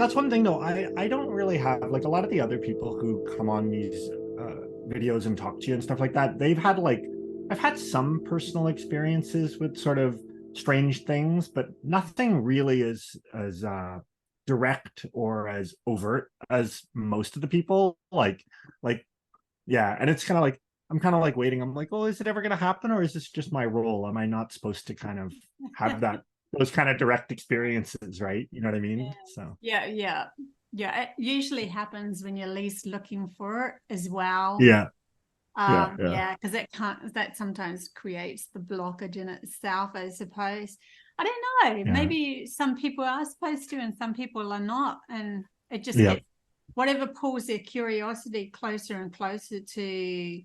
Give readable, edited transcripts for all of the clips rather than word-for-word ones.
that's one thing though. I don't really have like a lot of the other people who come on these videos and talk to you and stuff like that. They've had like I've had some personal experiences with sort of strange things, but nothing really as direct or as overt as most of the people. Like yeah, and it's kind of like I'm kind of like waiting. I'm like, oh, is it ever going to happen, or is this just my role? Am I not supposed to kind of have that those kind of direct experiences, right? You know what I mean? So Yeah, it usually happens when you're least looking for it as well. yeah, yeah. Yeah, because that sometimes creates the blockage in itself, I suppose. I don't know. Yeah. Maybe some people are supposed to and some people are not. And it just Yeah. gets whatever pulls their curiosity closer and closer to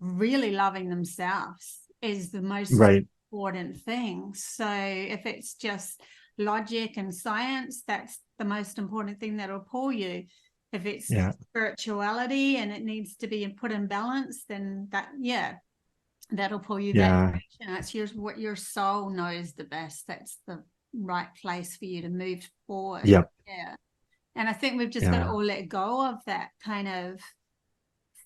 really loving themselves is the most Right. important thing. So if it's just logic and science, that's the most important thing that'll pull you. If it's Yeah. spirituality and it needs to be put in balance, then that'll pull you that Yeah. direction. That's what your soul knows the best. That's the right place for you to move forward. Yep. Yeah. And I think we've just got to Yeah. all let go of that kind of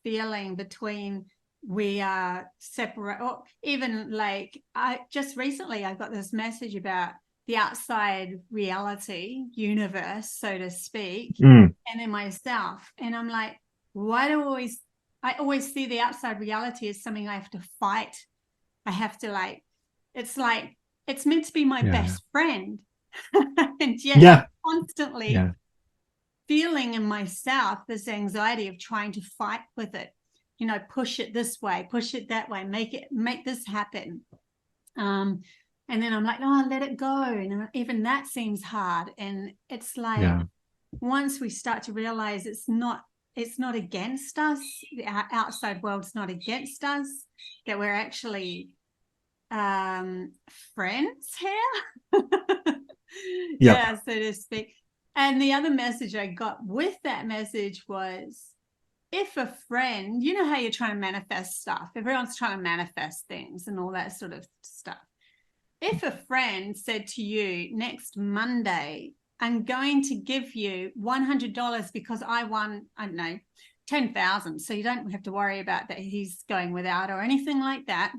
feeling between we are separate, or even like I just recently I got this message about the outside reality universe, so to speak, Mm. and in myself. And I'm like, why do I always see the outside reality as something I have to fight. I have to like it's meant to be my Yeah. best friend. And yet I'm Yeah. constantly Yeah. feeling in myself this anxiety of trying to fight with it, push it this way, push it that way, make this happen. um and then I'm like, oh, let it go, and even that seems hard. And it's like Yeah. once we start to realize it's not against us, the outside world's not against us, that we're actually friends here. Yep. Yeah, so to speak. And the other message I got with that message was, if a friend, you know how you're trying to manifest stuff, everyone's trying to manifest things and all that sort of stuff. If a friend said to you, next Monday, I'm going to give you $100 because I won, I don't know, 10,000. So you don't have to worry about that he's going without or anything like that.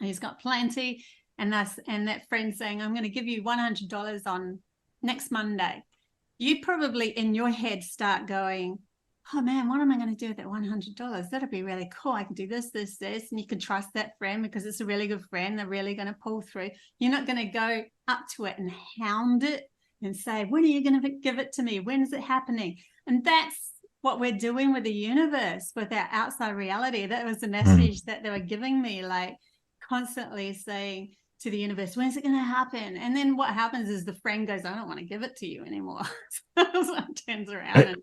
He's got plenty. And that friend saying, I'm going to give you $100 on next Monday. You probably in your head start going, oh man, what am I going to do with that $100? That'd be really cool. I can do this, this, this. And you can trust that friend because it's a really good friend. They're really going to pull through. You're not going to go up to it and hound it and say, when are you going to give it to me? When is it happening? And that's what we're doing with the universe, with our outside reality. That was the Mm. message that they were giving me, like constantly saying to the universe, when's it going to happen? And then what happens is the friend goes, I don't want to give it to you anymore. So it turns around and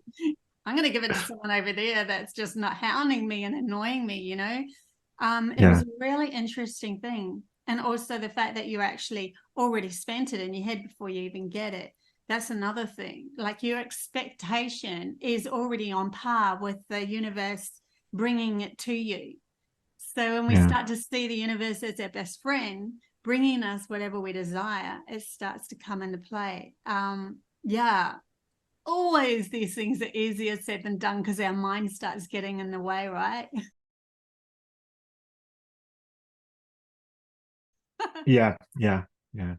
I'm going to give it to someone over there that's just not hounding me and annoying me. It was Yeah. a really interesting thing. And also the fact that you actually already spent it in your head before you even get it. That's another thing. Like your expectation is already on par with the universe bringing it to you. So when we Yeah. start to see the universe as our best friend, bringing us whatever we desire, it starts to come into play. Yeah, always these things are easier said than done because our mind starts getting in the way, right? Yeah. Yeah. Yeah.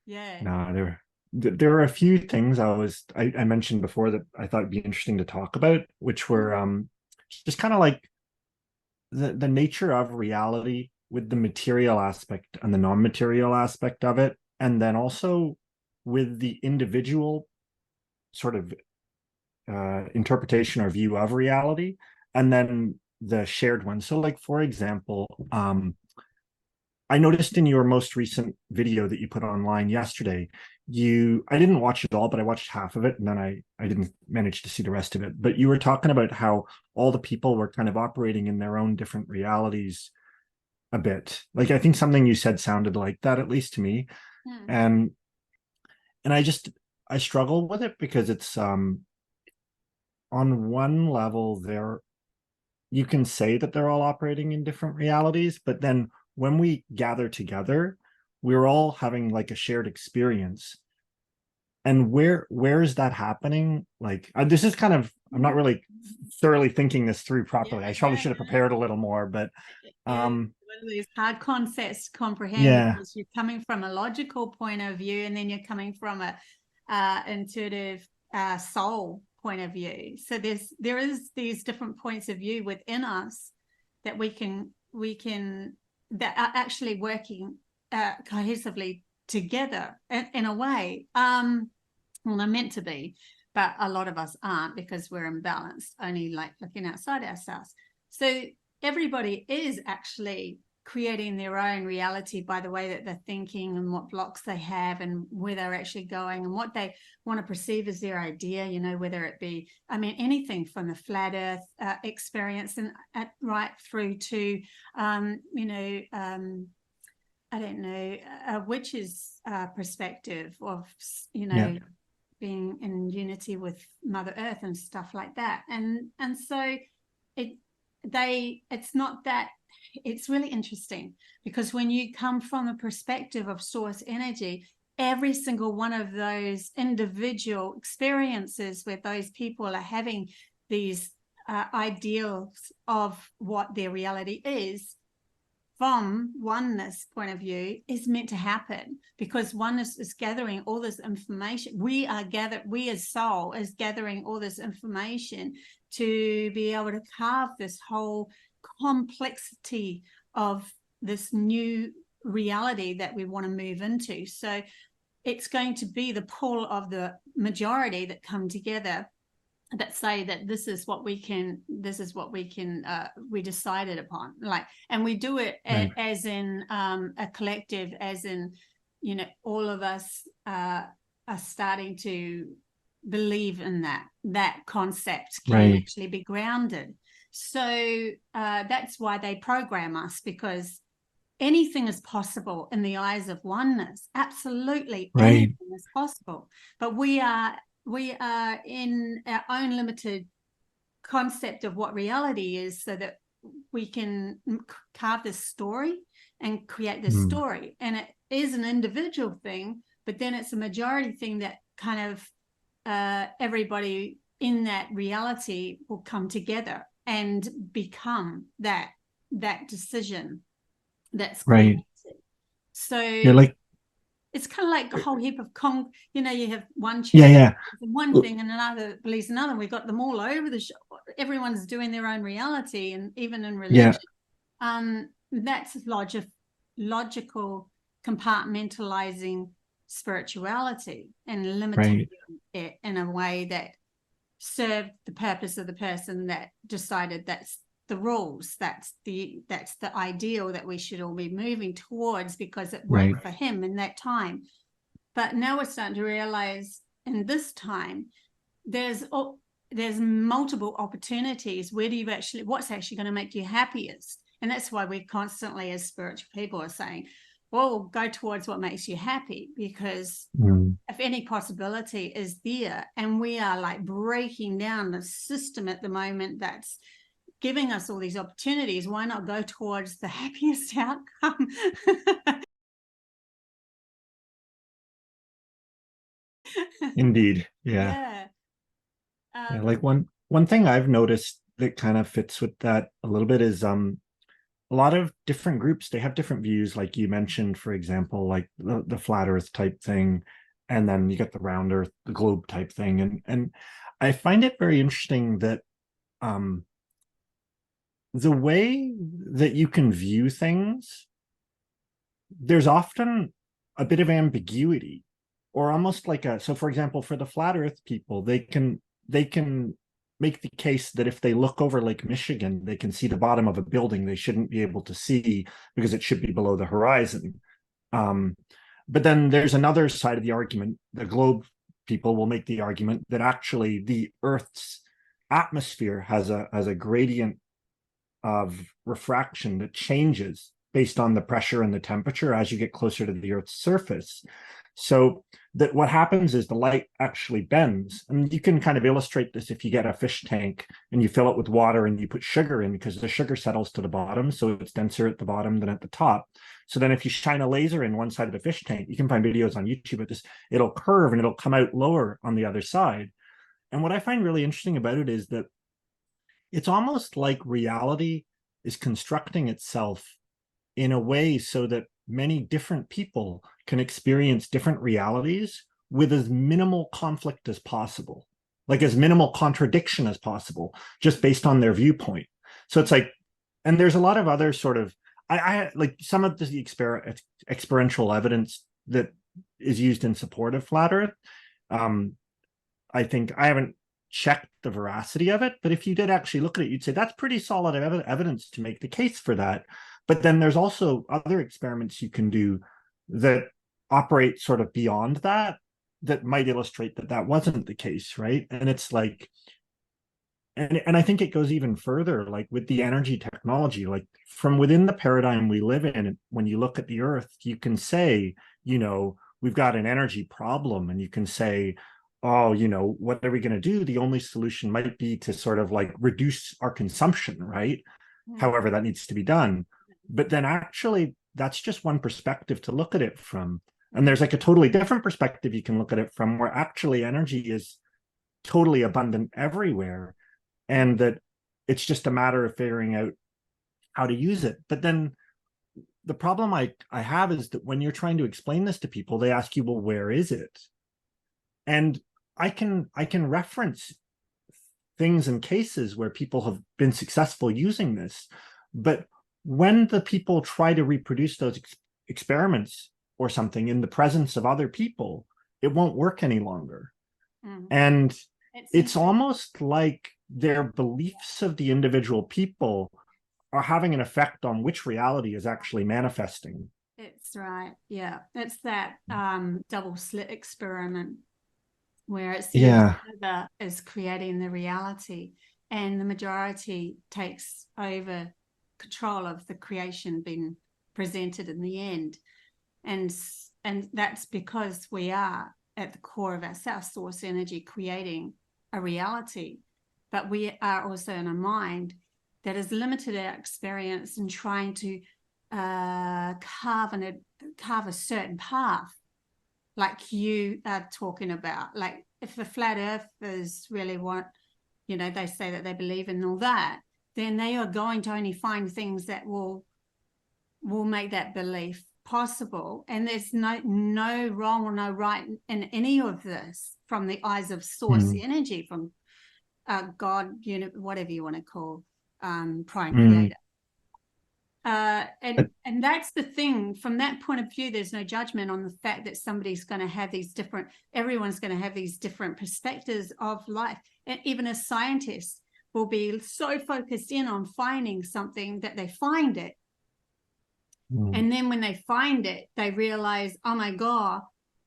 Yeah. No, there were a few things I mentioned before that I thought would be interesting to talk about, which were just kind of like the nature of reality with the material aspect and the non-material aspect of it, and then also with the individual sort of interpretation or view of reality, and then the shared one. So, like for example, I noticed in your most recent video that you put online yesterday, I didn't watch it all, but I watched half of it, and then I didn't manage to see the rest of it. But you were talking about how all the people were kind of operating in their own different realities a bit. Like I think something you said sounded like that, at least to me. Hmm. And I struggle with it because it's on one level there you can say that they're all operating in different realities, but then when we gather together, we're all having like a shared experience. and where is that happening? Like, this is kind of, I'm not really thoroughly thinking this through properly. I probably should have prepared a little more, but one of these hard concepts to comprehend, because you're coming from a logical point of view, and then you're coming from a intuitive soul point of view. So there is these different points of view within us that we can that are actually working cohesively together in a way. Well, they're meant to be, but a lot of us aren't, because we're imbalanced, only like looking outside ourselves. So everybody is actually creating their own reality by the way that they're thinking, and what blocks they have, and where they're actually going, and what they want to perceive as their idea, you know, whether it be, I mean, anything from the flat earth experience, and right through to, you know, I don't know, a witch's perspective of, you know, being in unity with Mother Earth and stuff like that. And so it's not that. It's really interesting, because when you come from a perspective of source energy, every single one of those individual experiences where those people are having these ideals of what their reality is, from oneness point of view, is meant to happen, because oneness is gathering all this information. We as soul is gathering all this information to be able to carve this whole complexity of this new reality that we want to move into. So it's going to be the pull of the majority that come together, that say that this is what we decided upon, like, and we do it as in a collective, as in, you know, all of us are starting to believe in that concept can actually be grounded. So that's why they program us, because anything is possible in the eyes of oneness. Absolutely, anything is possible. But we are in our own limited concept of what reality is, so that we can carve this story and create this story. And it is an individual thing, but then it's a majority thing that kind of everybody in that reality will come together and become that decision that's created. So you're like, it's kind of like a whole heap of you know, you have one church, one thing, and another believes another, and we've got them all over the show. Everyone's doing their own reality, and even in religion, that's logical compartmentalizing spirituality and limiting it in a way that served the purpose of the person that decided that's the rules, that's the ideal that we should all be moving towards, because it worked for him in that time. But now we're starting to realize in this time there's multiple opportunities. What's actually going to make you happiest? And that's why we constantly, as spiritual people, are saying, well, go towards what makes you happy, because if any possibility is there, and we are like breaking down the system at the moment that's giving us all these opportunities, why not go towards the happiest outcome? Indeed. Like one thing I've noticed that kind of fits with that a little bit is a lot of different groups, they have different views, like you mentioned, for example, like the flat earth type thing, and then you get the round earth, the globe type thing. And I find it very interesting that the way that you can view things, there's often a bit of ambiguity, or almost like so for example, for the flat earth people, they can make the case that if they look over Lake Michigan, they can see the bottom of a building they shouldn't be able to see, because it should be below the horizon. But then there's another side of the argument. The globe people will make the argument that actually the Earth's atmosphere has a gradient of refraction that changes based on the pressure and the temperature as you get closer to the Earth's surface. So that what happens is the light actually bends. And you can kind of illustrate this if you get a fish tank and you fill it with water and you put sugar in, because the sugar settles to the bottom. So it's denser at the bottom than at the top. So then if you shine a laser in one side of the fish tank, you can find videos on YouTube of this, it'll curve and it'll come out lower on the other side. And what I find really interesting about it is that it's almost like reality is constructing itself in a way so that many different people can experience different realities with as minimal conflict as possible, like as minimal contradiction as possible, just based on their viewpoint. So it's like, and there's a lot of other sort of, I like some of the experiential evidence that is used in support of flat Earth. I think I haven't checked the veracity of it, but if you did actually look at it, you'd say that's pretty solid evidence to make the case for that. But then there's also other experiments you can do that operate sort of beyond that, that might illustrate that that wasn't the case, right? And it's like, and I think it goes even further, like with the energy technology, like from within the paradigm we live in, when you look at the Earth, you can say, you know, we've got an energy problem, and you can say, oh, you know, what are we going to do? The only solution might be to sort of like reduce our consumption, right? However, that needs to be done. But then actually, that's just one perspective to look at it from. And there's like a totally different perspective you can look at it from, where actually energy is totally abundant everywhere, and that it's just a matter of figuring out how to use it. But then the problem I have is that when you're trying to explain this to people, they ask you, well, where is it? And I can reference things and cases where people have been successful using this, but when the people try to reproduce those experiments or something in the presence of other people, it won't work any longer. And it's almost like their beliefs of the individual people are having an effect on which reality is actually manifesting. It's right. Yeah. It's that double slit experiment, where it's the observer is creating the reality and the majority takes over control of the creation being presented in the end. And that's because we are at the core of our self-source energy creating a reality, but we are also in a mind that has limited our experience and trying to carve a certain path, like you are talking about. Like if the flat earthers really want, you know, they say that they believe in all that, then they are going to only find things that will make that belief possible. And there's no wrong or no right in any of this from the eyes of source energy, from God, you know, whatever you want to call prime creator. And that's the thing. From that point of view, there's no judgment on the fact that somebody's going to have these different, everyone's going to have these different perspectives of life. And even a scientist will be so focused in on finding something that they find it. And then when they find it, they realize, oh my God,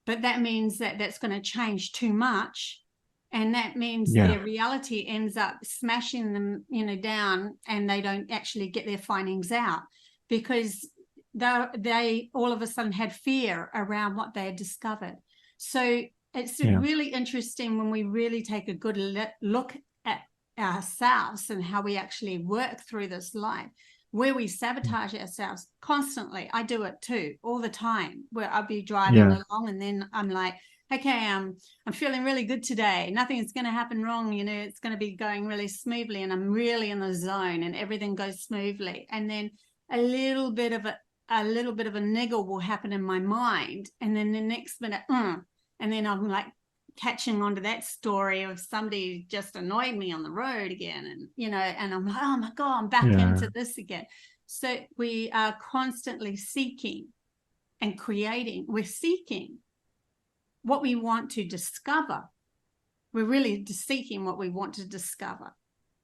but that means that that's going to change too much. And that means their reality ends up smashing them, you know, down, and they don't actually get their findings out because they all of a sudden had fear around what they had discovered. So it's really interesting when we really take a good look at ourselves and how we actually work through this life, where we sabotage ourselves constantly. I do it too, all the time, where I'll be driving along and then I'm like, okay, I'm feeling really good today. Nothing is going to happen wrong. You know, it's going to be going really smoothly, and I'm really in the zone, and everything goes smoothly. And then a little bit of a niggle will happen in my mind, and then the next minute, and then I'm like catching on to that story of somebody just annoyed me on the road again, and you know, and I'm like, oh my God, I'm back into this again. So we are constantly seeking and creating. We're seeking what we want to discover. We're really seeking what we want to discover.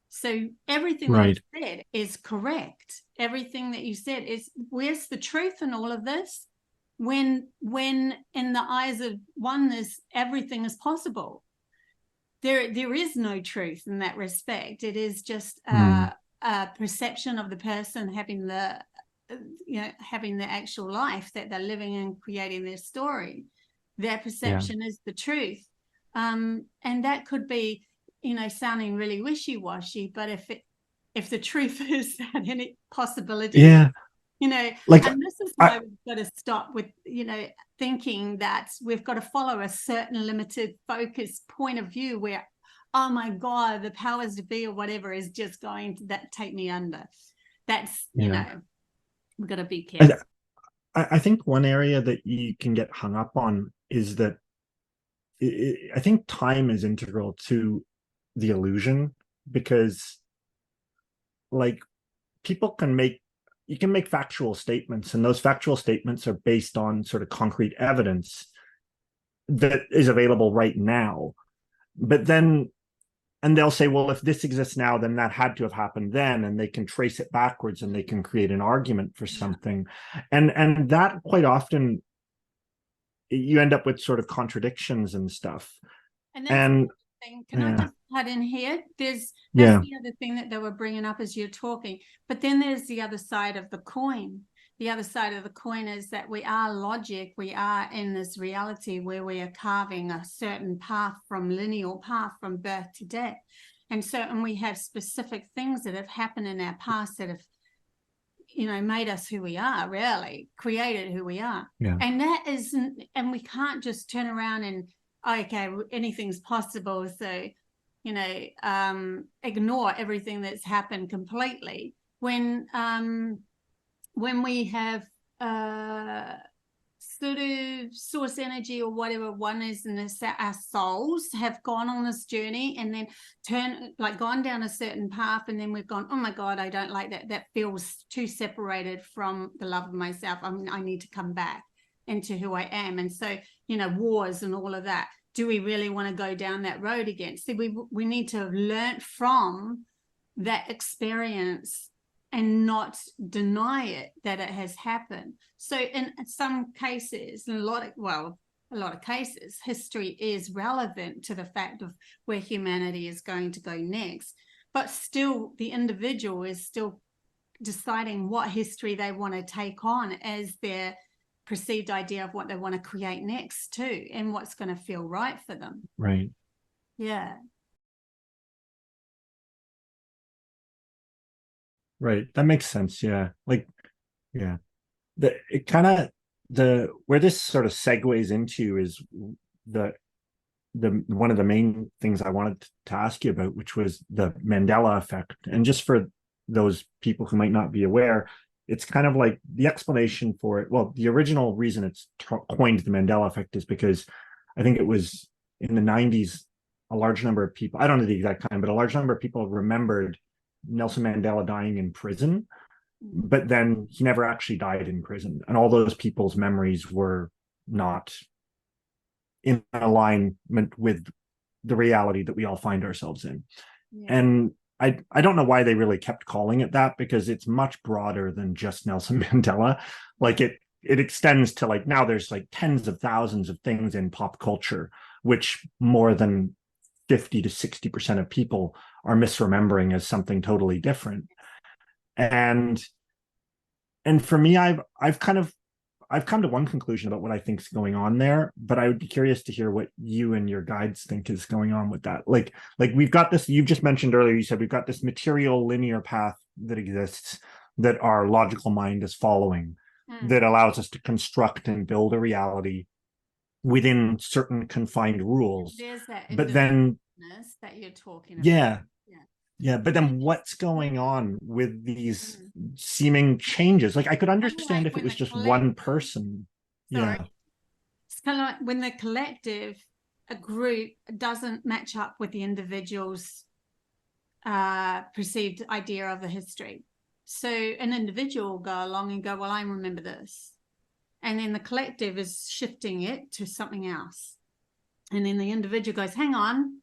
So everything that you said is correct. Everything that you said is, where's the truth in all of this? When in the eyes of oneness, everything is possible. There is no truth in that respect. It is just a perception of the person having the actual life that they're living and creating their story. their perception is the truth. And that could be, you know, sounding really wishy-washy, but if the truth is that any possibility, you know, like, and this is why we've got to stop with, you know, thinking that we've got to follow a certain limited focus point of view where, oh my God, the powers to be or whatever is just going to take me under. That's, you know, we've got to be careful. I think one area that you can get hung up on is that I think time is integral to the illusion, because like you can make factual statements, and those factual statements are based on sort of concrete evidence that is available right now. But then, and they'll say, well, if this exists now, then that had to have happened then, and they can trace it backwards and they can create an argument for something. And that quite often you end up with sort of contradictions and stuff. And can I just cut in here? That's the other thing that they were bringing up as you're talking. But then there's the other side of the coin. The other side of the coin is that we are logic. We are in this reality where we are carving a certain path, from lineal path from birth to death. And we have specific things that have happened in our past that have, you know, made us who we are, really created who we are. And that isn't, and we can't just turn around and, okay, anything's possible, so, you know, ignore everything that's happened completely when we have sort of source energy or whatever one is, and our souls have gone on this journey and then gone down a certain path, and then we've gone, oh my God, I don't like that. That feels too separated from the love of myself. I need to come back into who I am. And so, you know, wars and all of that. Do we really want to go down that road again? See, we need to have learned from that experience and not deny it, that it has happened. So in some cases, a lot of cases, history is relevant to the fact of where humanity is going to go next. But still, the individual is still deciding what history they want to take on as their perceived idea of what they want to create next too, and what's going to feel right for them. Right. Yeah. Right. That makes sense. Yeah. Like, yeah. Where this sort of segues into is the one of the main things I wanted to ask you about, which was the Mandela Effect. And just for those people who might not be aware, it's kind of like the explanation for it. Well, the original reason it's coined the Mandela Effect is because I think it was in the 90s, a large number of people, I don't know the exact time, but a large number of people remembered Nelson Mandela dying in prison, but then he never actually died in prison. And all those people's memories were not in alignment with the reality that we all find ourselves in. And I don't know why they really kept calling it that, because it's much broader than just Nelson Mandela. Like it extends to, like, now there's like tens of thousands of things in pop culture, which more than 50 to 60% of people are misremembering as something totally different. And for me, I've come to one conclusion about what I think is going on there, but I would be curious to hear what you and your guides think is going on with that. Like we've got this, you've just mentioned earlier, you said we've got this material linear path that exists that our logical mind is following, that allows us to construct and build a reality within certain confined rules. There's that but then that you're talking about. Yeah, but then what's going on with these seeming changes? Like, I could understand if it was just one person. Sorry. It's kind of like when the collective, a group, doesn't match up with the individual's perceived idea of the history. So an individual will go along and go, well, I remember this. And then the collective is shifting it to something else. And then the individual goes, hang on.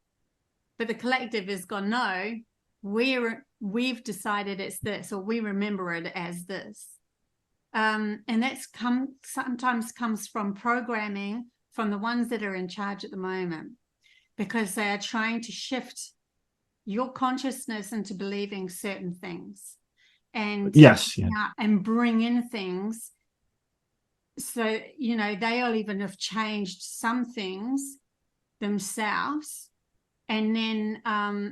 But the collective has gone, no, we've decided it's this, or we remember it as this. And that's sometimes comes from programming from the ones that are in charge at the moment, because they are trying to shift your consciousness into believing certain things, and yes, and bring in things So, you know, they'll even have changed some things themselves and then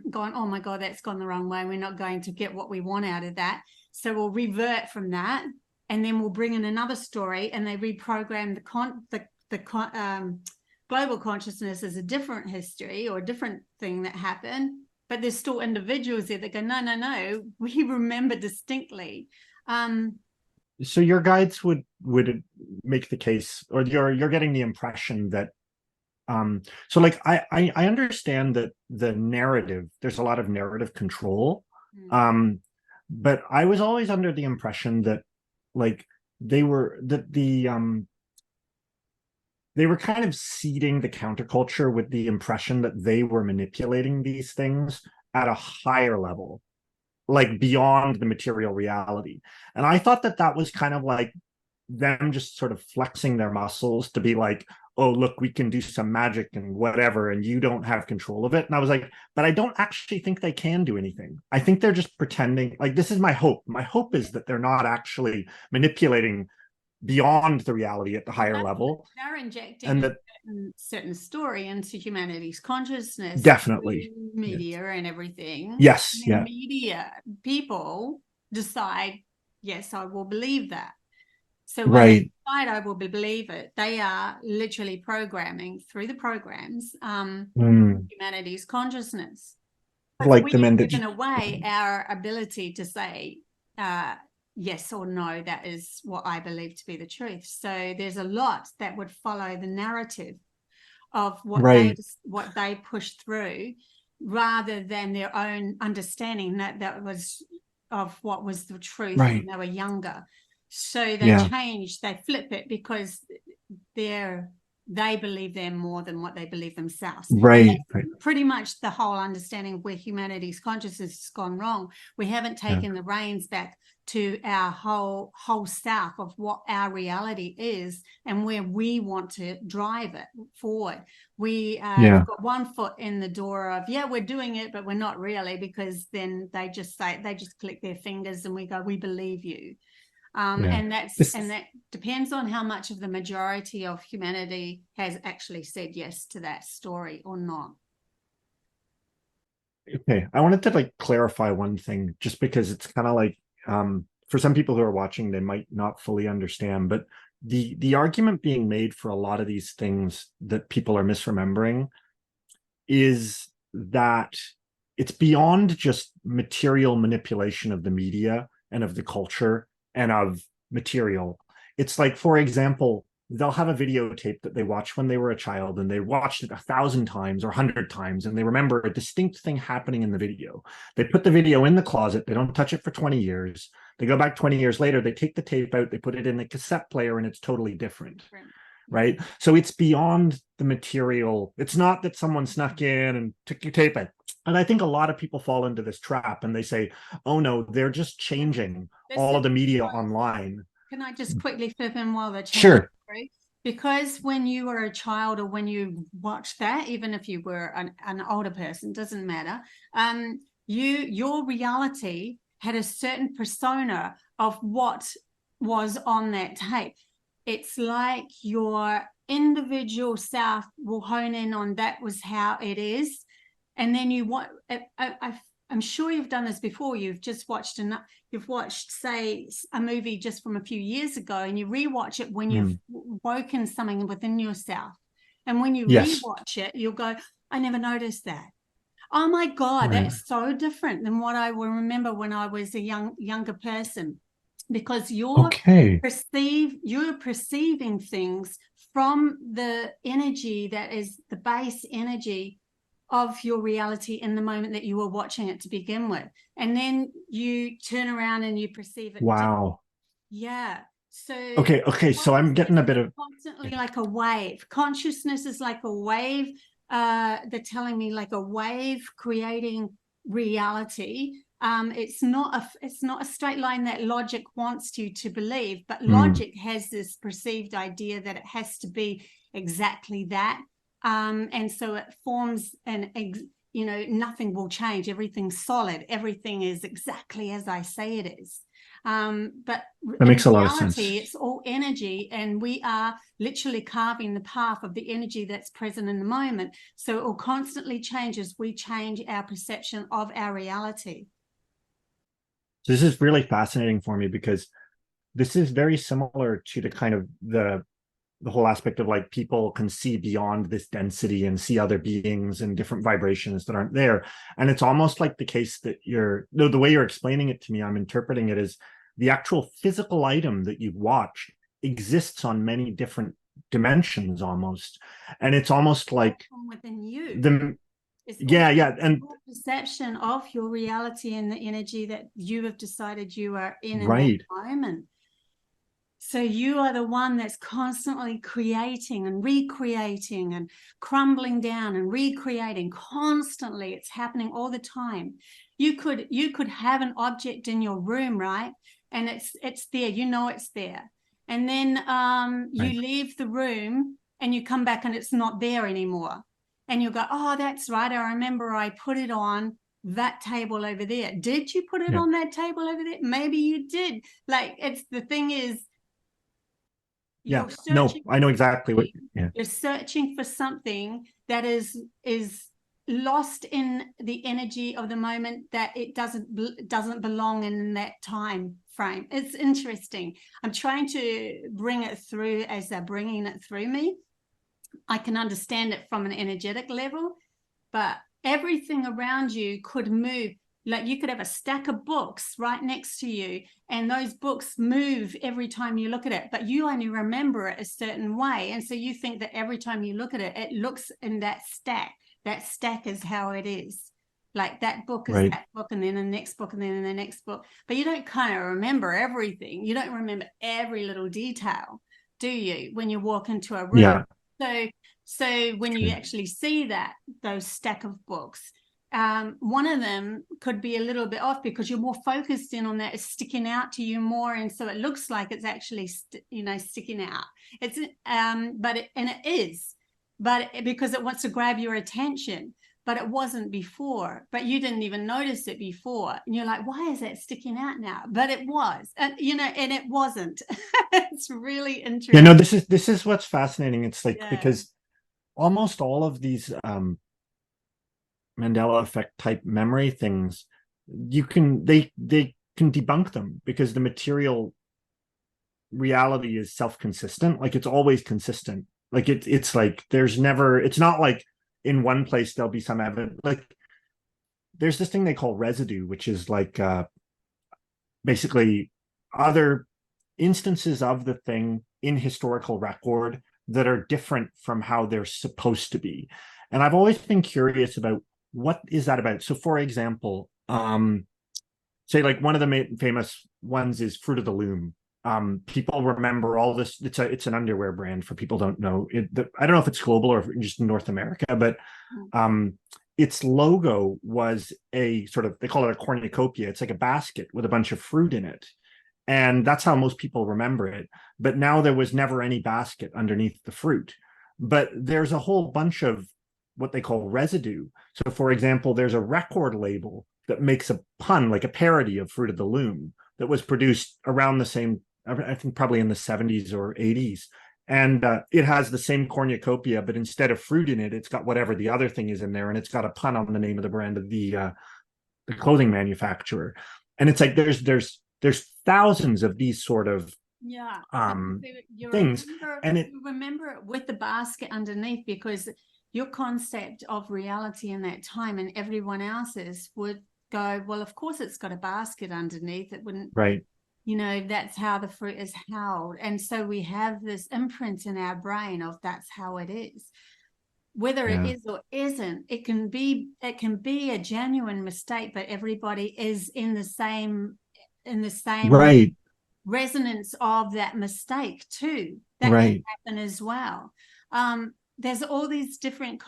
gone, oh my God, that's gone the wrong way. We're not going to get what we want out of that. So we'll revert from that, and then we'll bring in another story, and they reprogram the global consciousness as a different history or a different thing that happened. But there's still individuals there that go, no, no, no, we remember distinctly. So your guides would make the case, or you're getting the impression that so like I understand that the narrative, there's a lot of narrative control. But I was always under the impression that like they were kind of seeding the counterculture with the impression that they were manipulating these things at a higher level, like beyond the material reality. And I thought that that was kind of like them just sort of flexing their muscles to be like, oh, look, we can do some magic and whatever, and you don't have control of it. And I was like, but I don't actually think they can do anything. I think they're just pretending. Like, this is my hope. My hope is that they're not actually manipulating beyond the reality at the higher level. They're injecting and that a certain story into humanity's consciousness, definitely media and everything. Yes, and yeah. Media people decide, yes, I will believe that. So when Right. they decide I will believe it, they are literally programming through the programs humanity's consciousness. Like we've the men given away our ability to say yes or no, that is what I believe to be the truth. So there's a lot that would follow the narrative of what they push through, rather than their own understanding that was of what was the truth when they were younger. So they change, they flip it, because they believe they're more than what they believe themselves. Right. Pretty much the whole understanding of where humanity's consciousness has gone wrong. We haven't taken the reins back to our whole self of what our reality is and where we want to drive it forward. We've got one foot in the door of, we're doing it, but we're not really, because then they just click their fingers and we go, we believe you. And that depends on how much of the majority of humanity has actually said yes to that story or not. Okay, I wanted to like clarify one thing, just because it's kind of like for some people who are watching, they might not fully understand, but the argument being made for a lot of these things that people are misremembering is that it's beyond just material manipulation of the media and of the culture and of material. It's like, for example, they'll have a videotape that they watched when they were a child, and they watched it 1,000 times or 100 times, and they remember a distinct thing happening in the video. They put the video in the closet, they don't touch it for 20 years. They go back 20 years later, they take the tape out, they put it in the cassette player, and it's totally different. Right? So it's beyond the material. It's not that someone snuck in and took your tape out. And I think a lot of people fall into this trap, and they say, oh no, they're just changing all of the media online. Can I just quickly flip in while they're changing? Sure. Because when you were a child, or when you watched that, even if you were an older person, doesn't matter, your reality had a certain persona of what was on that tape. It's like your individual self will hone in on that was how it is. And then I'm sure you've done this before. You've watched, say, a movie just from a few years ago, and you rewatch it when you've woken something within yourself. And when you rewatch it, you'll go, I never noticed that. Oh my God, that's so different than what I will remember when I was a younger person. Because you're perceiving things from the energy that is the base energy of your reality in the moment that you were watching it to begin with. And then you turn around and you perceive it. Wow. Yeah. So okay. So I'm getting a bit of constantly like a wave. Consciousness is like a wave. They're telling me like a wave creating reality. It's not a straight line that logic wants you to believe, but logic has this perceived idea that it has to be exactly that. And so it forms nothing will change. Everything's solid. Everything is exactly as I say it is. But That makes a in lot of sense. reality, it's all energy, and we are literally carving the path of the energy that's present in the moment. So it will constantly change as we change our perception of our reality. So this is really fascinating for me, because this is very similar to the kind of the whole aspect of like people can see beyond this density and see other beings and different vibrations that aren't there. And it's almost like the case that the way you're explaining it to me, I'm interpreting it as the actual physical item that you've watched exists on many different dimensions almost. And it's almost like within you. And perception of your reality and the energy that you have decided you are in right. that moment. So you are the one that's constantly creating and recreating and crumbling down and recreating constantly. It's happening all the time. You could have an object in your room, right? And it's there, you know it's there. And then you leave the room and you come back and it's not there anymore. And you go, oh, that's right. I remember I put it on that table over there. Did you put it on that table over there? Maybe you did. Like, it's the thing is, I know exactly what you're searching for something that is lost in the energy of the moment, that it doesn't belong in that time frame. It's interesting. I'm trying to bring it through as they're bringing it through me. I can understand it from an energetic level, but everything around you could move. Like, you could have a stack of books right next to you, and those books move every time you look at it, but you only remember it a certain way. And so you think that every time you look at it, it looks in that stack. That stack is how it is. Like, that book is that book, and then the next book, and then the next book. But you don't kind of remember everything. You don't remember every little detail, do you, when you walk into a room? So when you actually see those stack of books, one of them could be a little bit off because you're more focused in on that. It's sticking out to you more, and so it looks like it's actually sticking out. It's it is, but because it wants to grab your attention. But it wasn't before, but you didn't even notice it before, and you're like, why is that sticking out now? But it was, and it wasn't. It's really interesting. This is what's fascinating. It's like, because almost all of these Mandela Effect type memory things, they can debunk them, because the material reality is self-consistent. Like, it's always consistent. Like, it's like it's not like in one place there'll be some evidence. Like, there's this thing they call residue, which is like basically other instances of the thing in historical record that are different from how they're supposed to be. And I've always been curious about, what is that about? So, for example, say like one of the famous ones is Fruit of the Loom. People remember all this. It's an underwear brand, for people who don't know. I don't know if it's global or just in North America, but its logo was a sort of, they call it a cornucopia. It's like a basket with a bunch of fruit in it. And that's how most people remember it. But now there was never any basket underneath the fruit. But there's a whole bunch of what they call residue. So, for example, there's a record label that makes a pun, like a parody of Fruit of the Loom, that was produced around the same, I think probably in the 70s or 80s. And it has the same cornucopia, but instead of fruit in it, it's got whatever the other thing is in there. And it's got a pun on the name of the brand of the clothing manufacturer. And it's like, there's thousands of these sort of things. You remember it with the basket underneath, because your concept of reality in that time and everyone else's would go, well, of course it's got a basket underneath. It wouldn't, that's how the fruit is held. And so we have this imprint in our brain of that's how it is. Whether it is or isn't, it can be a genuine mistake, but everybody is in the same resonance of that mistake too. That can happen as well. There's all these different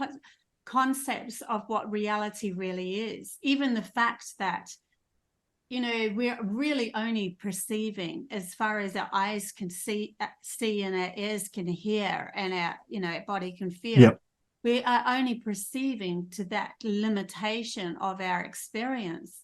concepts of what reality really is. Even the fact that, we're really only perceiving as far as our eyes can see and our ears can hear and our body can feel. Yep. We are only perceiving to that limitation of our experience.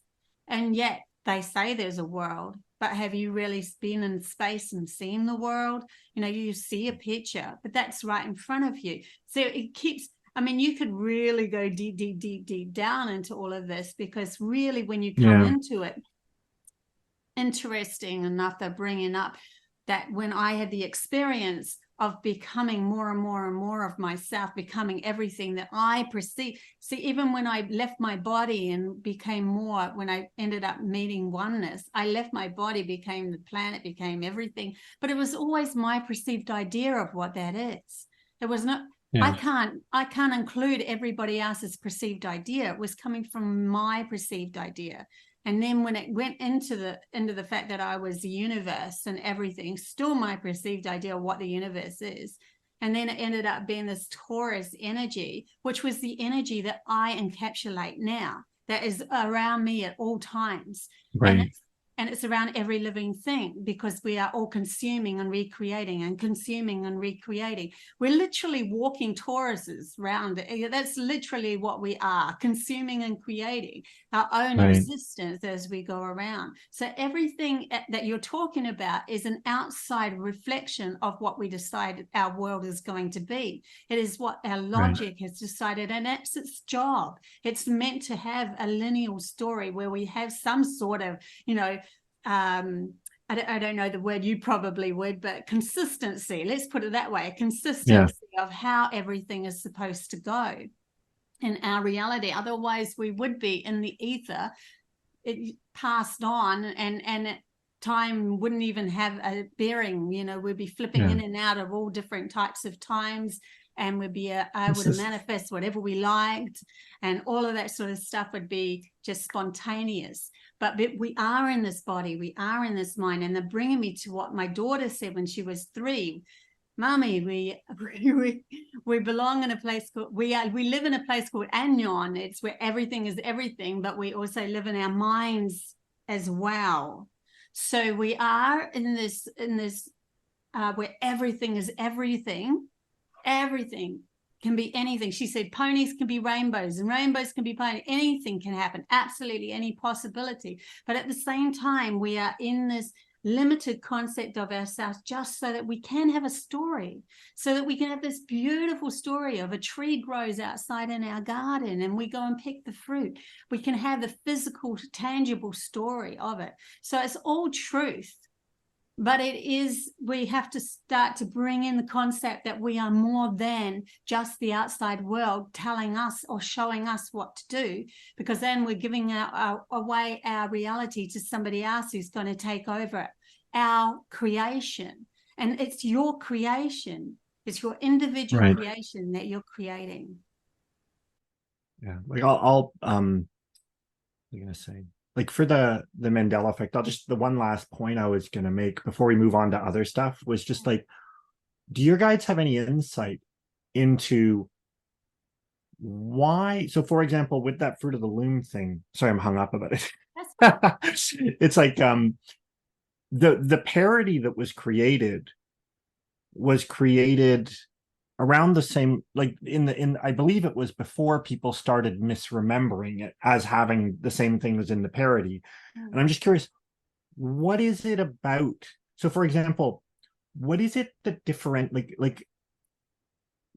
And yet they say there's a world, but have you really been in space and seen the world? You know, you see a picture, but that's right in front of you. So it keeps, I mean, you could really go deep, deep, deep, deep down into all of this, because really when you come into it, interesting enough, they're bringing up that when I had the experience of becoming more and more and more of myself, becoming everything that I perceive. See, even when I left my body and became more, when I ended up meeting oneness, I left my body, became the planet, became everything. But it was always my perceived idea of what that is. It was not, I can't include everybody else's perceived idea. It was coming from my perceived idea. And then when it went into the fact that I was the universe and everything, still my perceived idea of what the universe is. And then it ended up being this Taurus energy, which was the energy that I encapsulate now, that is around me at all times. Right. And it's around every living thing, because we are all consuming and recreating and consuming and recreating. We're literally walking Tauruses around. That's literally what we are, consuming and creating our own existence as we go around. So everything that you're talking about is an outside reflection of what we decided our world is going to be. It is what our logic has decided, and that's its job. It's meant to have a lineal story where we have some sort of, you know, I don't know the word, you probably would, but consistency, let's put it that way, a consistency of how everything is supposed to go in our reality. Otherwise we would be in the ether, it passed on, and time wouldn't even have a bearing. You know, we'd be flipping in and out of all different types of times, and we'd be able to manifest whatever we liked, and all of that sort of stuff would be just spontaneous. But we are in this body, we are in this mind. And they're bringing me to what my daughter said when she was 3. Mommy, we belong in a place called, we live in a place called Anyon. It's where everything is everything, but we also live in our minds as well. So we are in this where everything is everything. Everything can be anything. She said ponies can be rainbows, and rainbows can be ponies. Anything can happen, absolutely any possibility. But at the same time, we are in this limited concept of ourselves just so that we can have a story, so that we can have this beautiful story of a tree grows outside in our garden and we go and pick the fruit. We can have the physical, tangible story of it. So it's all truth. But it is, we have to start to bring in the concept that we are more than just the outside world telling us or showing us what to do, because then we're giving away our reality to somebody else who's going to take over our creation. And it's your creation. It's your individual creation that you're creating. Yeah. Like I'll what am I going to say? Like for the Mandela effect, the one last point I was going to make before we move on to other stuff was just like, do your guides have any insight into why? So for example, with that fruit of the loom thing, sorry, I'm hung up about it. It's like, the parody that was created around the same, like I believe it was before people started misremembering it as having the same thing as in the parody. And I'm just curious, what is it about? So for example, what is it that like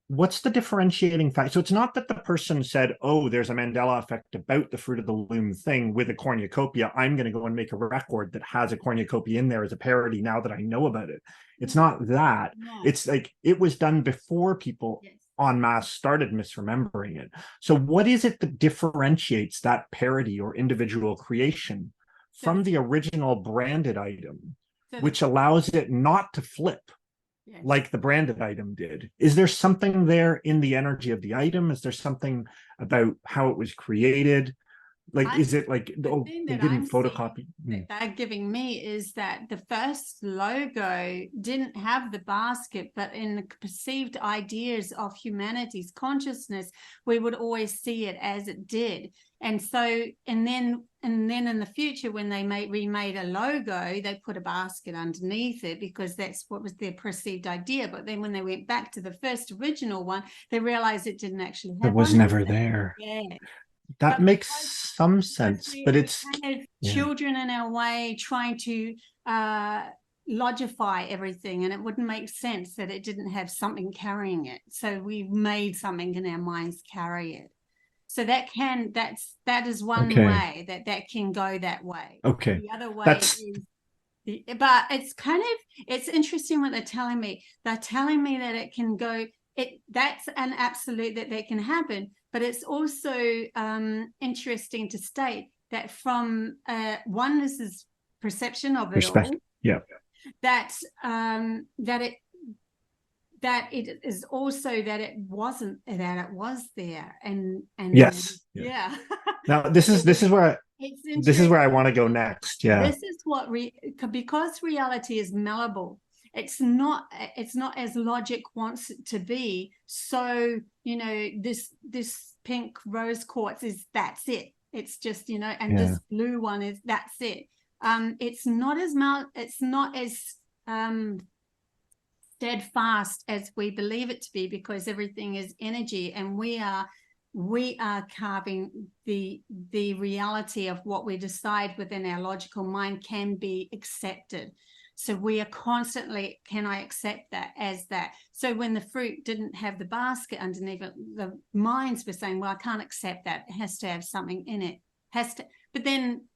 what's the differentiating factor? So it's not that the person said, oh, there's a Mandela effect about the fruit of the loom thing with a cornucopia. I'm going to go and make a record that has a cornucopia in there as a parody now that I know about it. It's not that. No. It's like it was done before people en masse started misremembering it. So what is it that differentiates that parody or individual creation from the original branded item, which allows it not to flip? Like the branded item did? Is there something there in the energy of the item? Is there something about how it was created? Like, is it like, oh, they didn't photocopy? That they're giving me is that the first logo didn't have the basket, but in the perceived ideas of humanity's consciousness, we would always see it as it did. And so, and then in the future, when they remade a logo, they put a basket underneath it because that's what was their perceived idea. But then when they went back to the first original one, they realized it didn't actually have. It was never there. Yeah. that But makes some because sense, but we it's kind of yeah. children in our way trying to logify everything, and it wouldn't make sense that it didn't have something carrying it. So we made something in our minds carry it. So that is one way that can go that way. Okay. The other way That's is but it's interesting what they're telling me. They're telling me that it can go, that's an absolute that can happen, but it's also interesting to state that from Oneness's perception of it all, that it is also that it wasn't, that it was there, and yes. Now this is where I want to go next. This is what because reality is malleable. It's not as logic wants it to be. So, this pink rose quartz that's it. It's just, and this blue one is that's it. It's not as steadfast as we believe it to be, because everything is energy, and we are carving the reality of what we decide within our logical mind can be accepted. So we are constantly, can I accept that as that? So when the fruit didn't have the basket underneath it, the minds were saying, well, I can't accept that. It has to have something in it. But then,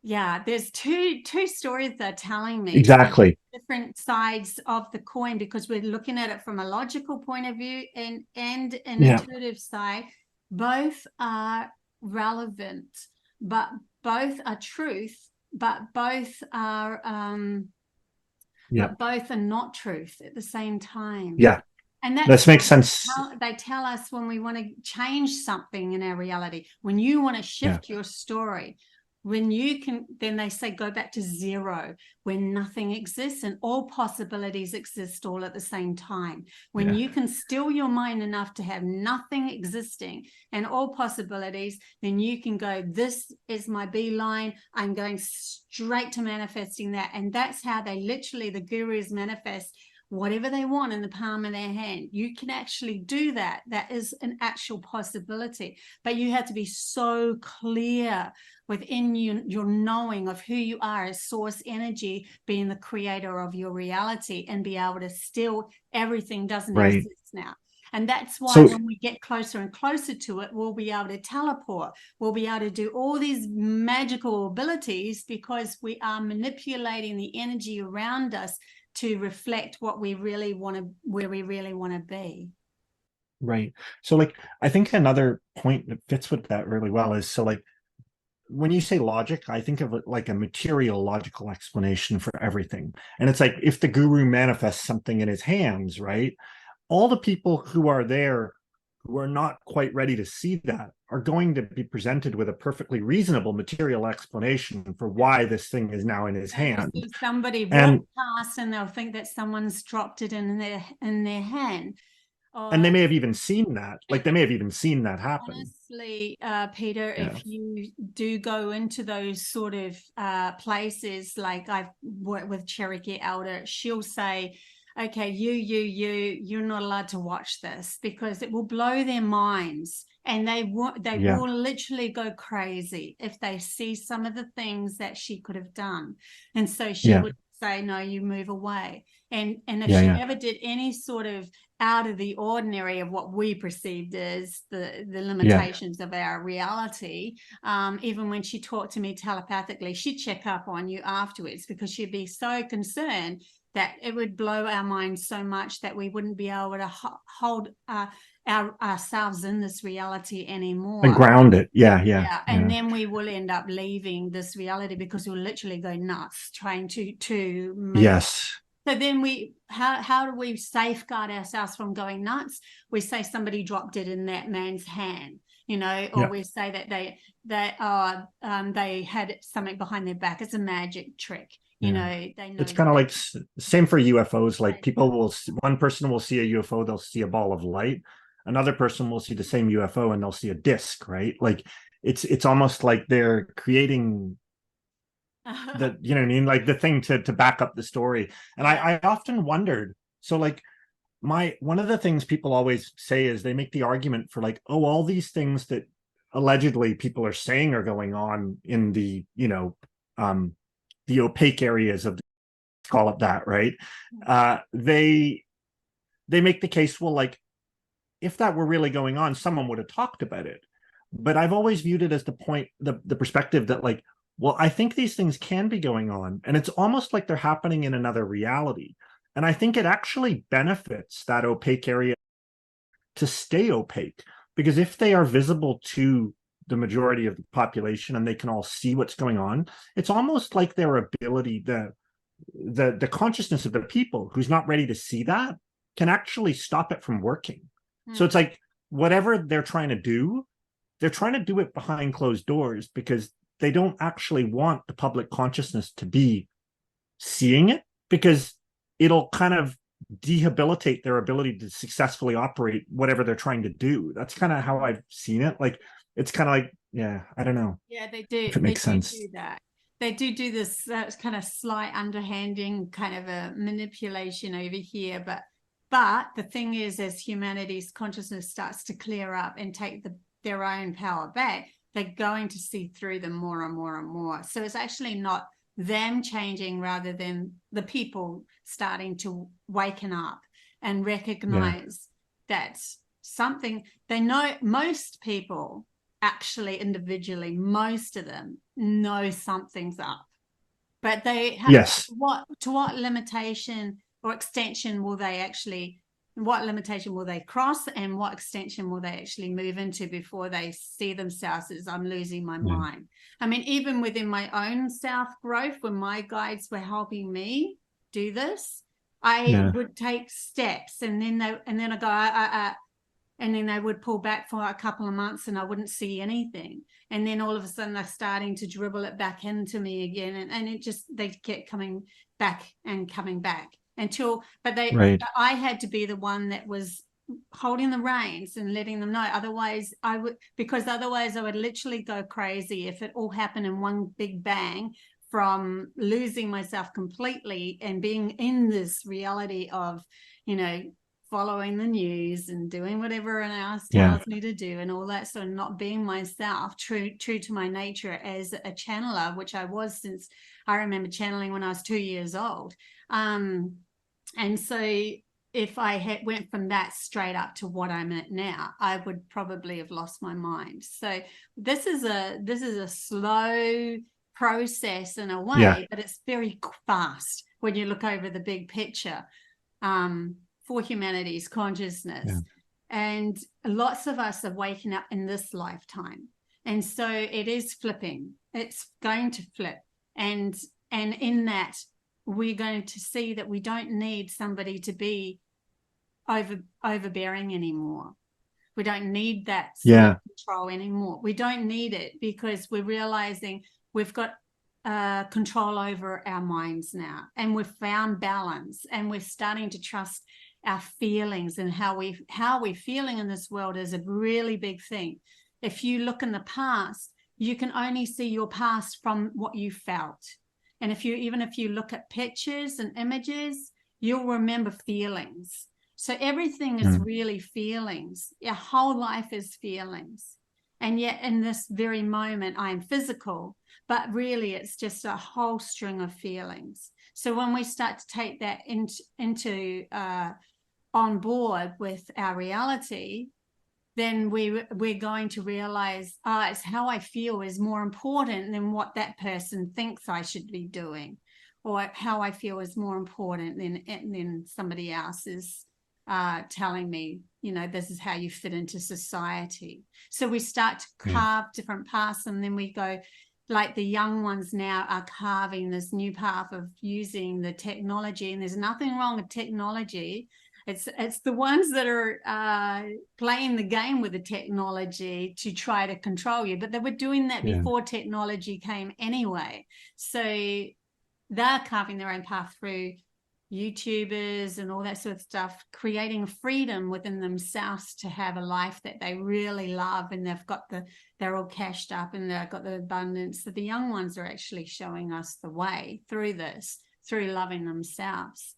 there's two stories they're telling me. Exactly. Different sides of the coin, because we're looking at it from a logical point of view and an intuitive side. Both are relevant, but both are truth, but both are but both are not truth at the same time. And that makes sense. They tell us when we want to change something in our reality, when you want to shift your story, when you can, then they say go back to zero, when nothing exists and all possibilities exist all at the same time. When you can still your mind enough to have nothing existing and all possibilities, then you can go, this is my beeline, I'm going straight to manifesting that. And that's how they literally, the gurus manifest whatever they want in the palm of their hand. You can actually do that. That is an actual possibility, but you have to be so clear within your knowing of who you are as source energy, being the creator of your reality, and be able to still, everything doesn't exist now. And that's why when we get closer and closer to it, we'll be able to teleport. We'll be able to do all these magical abilities, because we are manipulating the energy around us to reflect what we really want to, where we really want to be. Right. So like, I think another point that fits with that really well is, so like, when you say logic, I think of it like a material logical explanation for everything. And it's like, if the guru manifests something in his hands, right? All the people who are there who are not quite ready to see that are going to be presented with a perfectly reasonable material explanation for why this thing is now in his hand. Somebody walk past and they'll think that someone's dropped it in their hand. And they may have even seen that. Like, they may have even seen that happen. Honestly, Peter, if you do go into those sort of places, like I've worked with Cherokee Elder, she'll say, okay, you're not allowed to watch this, because it will blow their minds, and they will literally go crazy if they see some of the things that she could have done. And so she would say, no, you move away. And if she ever did any sort of out of the ordinary of what we perceived as the limitations of our reality, even when she talked to me telepathically, she'd check up on you afterwards, because she'd be so concerned that it would blow our minds so much that we wouldn't be able to hold ourselves in this reality anymore. And ground it. And then we will end up leaving this reality, because we'll literally go nuts trying to make So then how do we safeguard ourselves from going nuts? We say somebody dropped it in that man's hand, or we say that they had something behind their back. It's a magic trick. They know it's kind of like same for UFOs. Like, one person will see a UFO, they'll see a ball of light. Another person will see the same UFO and they'll see a disc, right? Like, it's almost like they're creating the, you know what I mean, like the thing to back up the story. And I often wondered, so like, one of the things people always say is they make the argument for like, oh, all these things that allegedly people are saying are going on in the, the opaque areas of, call it that, right? They make the case, well, like, if that were really going on, someone would have talked about it. But I've always viewed it as the perspective that, like, well, I think these things can be going on, and it's almost like they're happening in another reality. And I think it actually benefits that opaque area to stay opaque, because if they are visible to the majority of the population and they can all see what's going on, it's almost like their ability, the consciousness of the people who's not ready to see that can actually stop it from working. So it's like whatever they're trying to do, they're trying to do it behind closed doors because they don't actually want the public consciousness to be seeing it, because it'll kind of dehabilitate their ability to successfully operate whatever they're trying to do. That's kind of how I've seen it. Like, it's kind of like, yeah, I don't know. Yeah, they do. If it makes sense. Do that. They do this kind of slight underhanding kind of a manipulation over here. But the thing is, as humanity's consciousness starts to clear up and take their own power back, they're going to see through them more and more and more. So it's actually not them changing, rather than the people starting to waken up and recognize that something, they know. Most people actually individually, most of them know something's up, but they have to what limitation or extension will they actually, what limitation will they cross, and what extension will they actually move into before they see themselves as, I'm losing my mind. I mean, even within my own self growth, when my guides were helping me do this, I would take steps, and then I go, and then they would pull back for a couple of months and I wouldn't see anything. And then all of a sudden they're starting to dribble it back into me again. And it just, they kept coming back until, but I had to be the one that was holding the reins and letting them know. Otherwise I would literally go crazy if it all happened in one big bang, from losing myself completely and being in this reality of, following the news and doing whatever an else tells me to do and all that. So not being myself, true to my nature as a channeler, which I was since I remember channeling when I was 2 years old. And so if I went from that straight up to what I'm at now, I would probably have lost my mind. So this is a slow process in a way, but it's very fast when you look over the big picture. For humanity's consciousness, and lots of us are waking up in this lifetime, and so it is flipping. It's going to flip, and in that we're going to see that we don't need somebody to be overbearing anymore. We don't need that control anymore. We don't need it, because we're realizing we've got control over our minds now, and we've found balance, and we're starting to trust our feelings, and how we're feeling in this world is a really big thing. If you look in the past, you can only see your past from what you felt. And even if you look at pictures and images, you'll remember feelings. So everything is really feelings. Your whole life is feelings. And yet in this very moment, I am physical, but really it's just a whole string of feelings. So when we start to take that into on board with our reality, then we're going to realize it's how I feel is more important than what that person thinks I should be doing, or how I feel is more important than somebody else is telling me, this is how you fit into society. So we start to carve different paths, and then we go, like the young ones now are carving this new path of using the technology, and there's nothing wrong with technology. It's the ones that are playing the game with the technology to try to control you, but they were doing that before technology came anyway. So they're carving their own path through YouTubers and all that sort of stuff, creating freedom within themselves to have a life that they really love, and they're all cashed up and they've got the abundance. So the young ones are actually showing us the way through this, through loving themselves.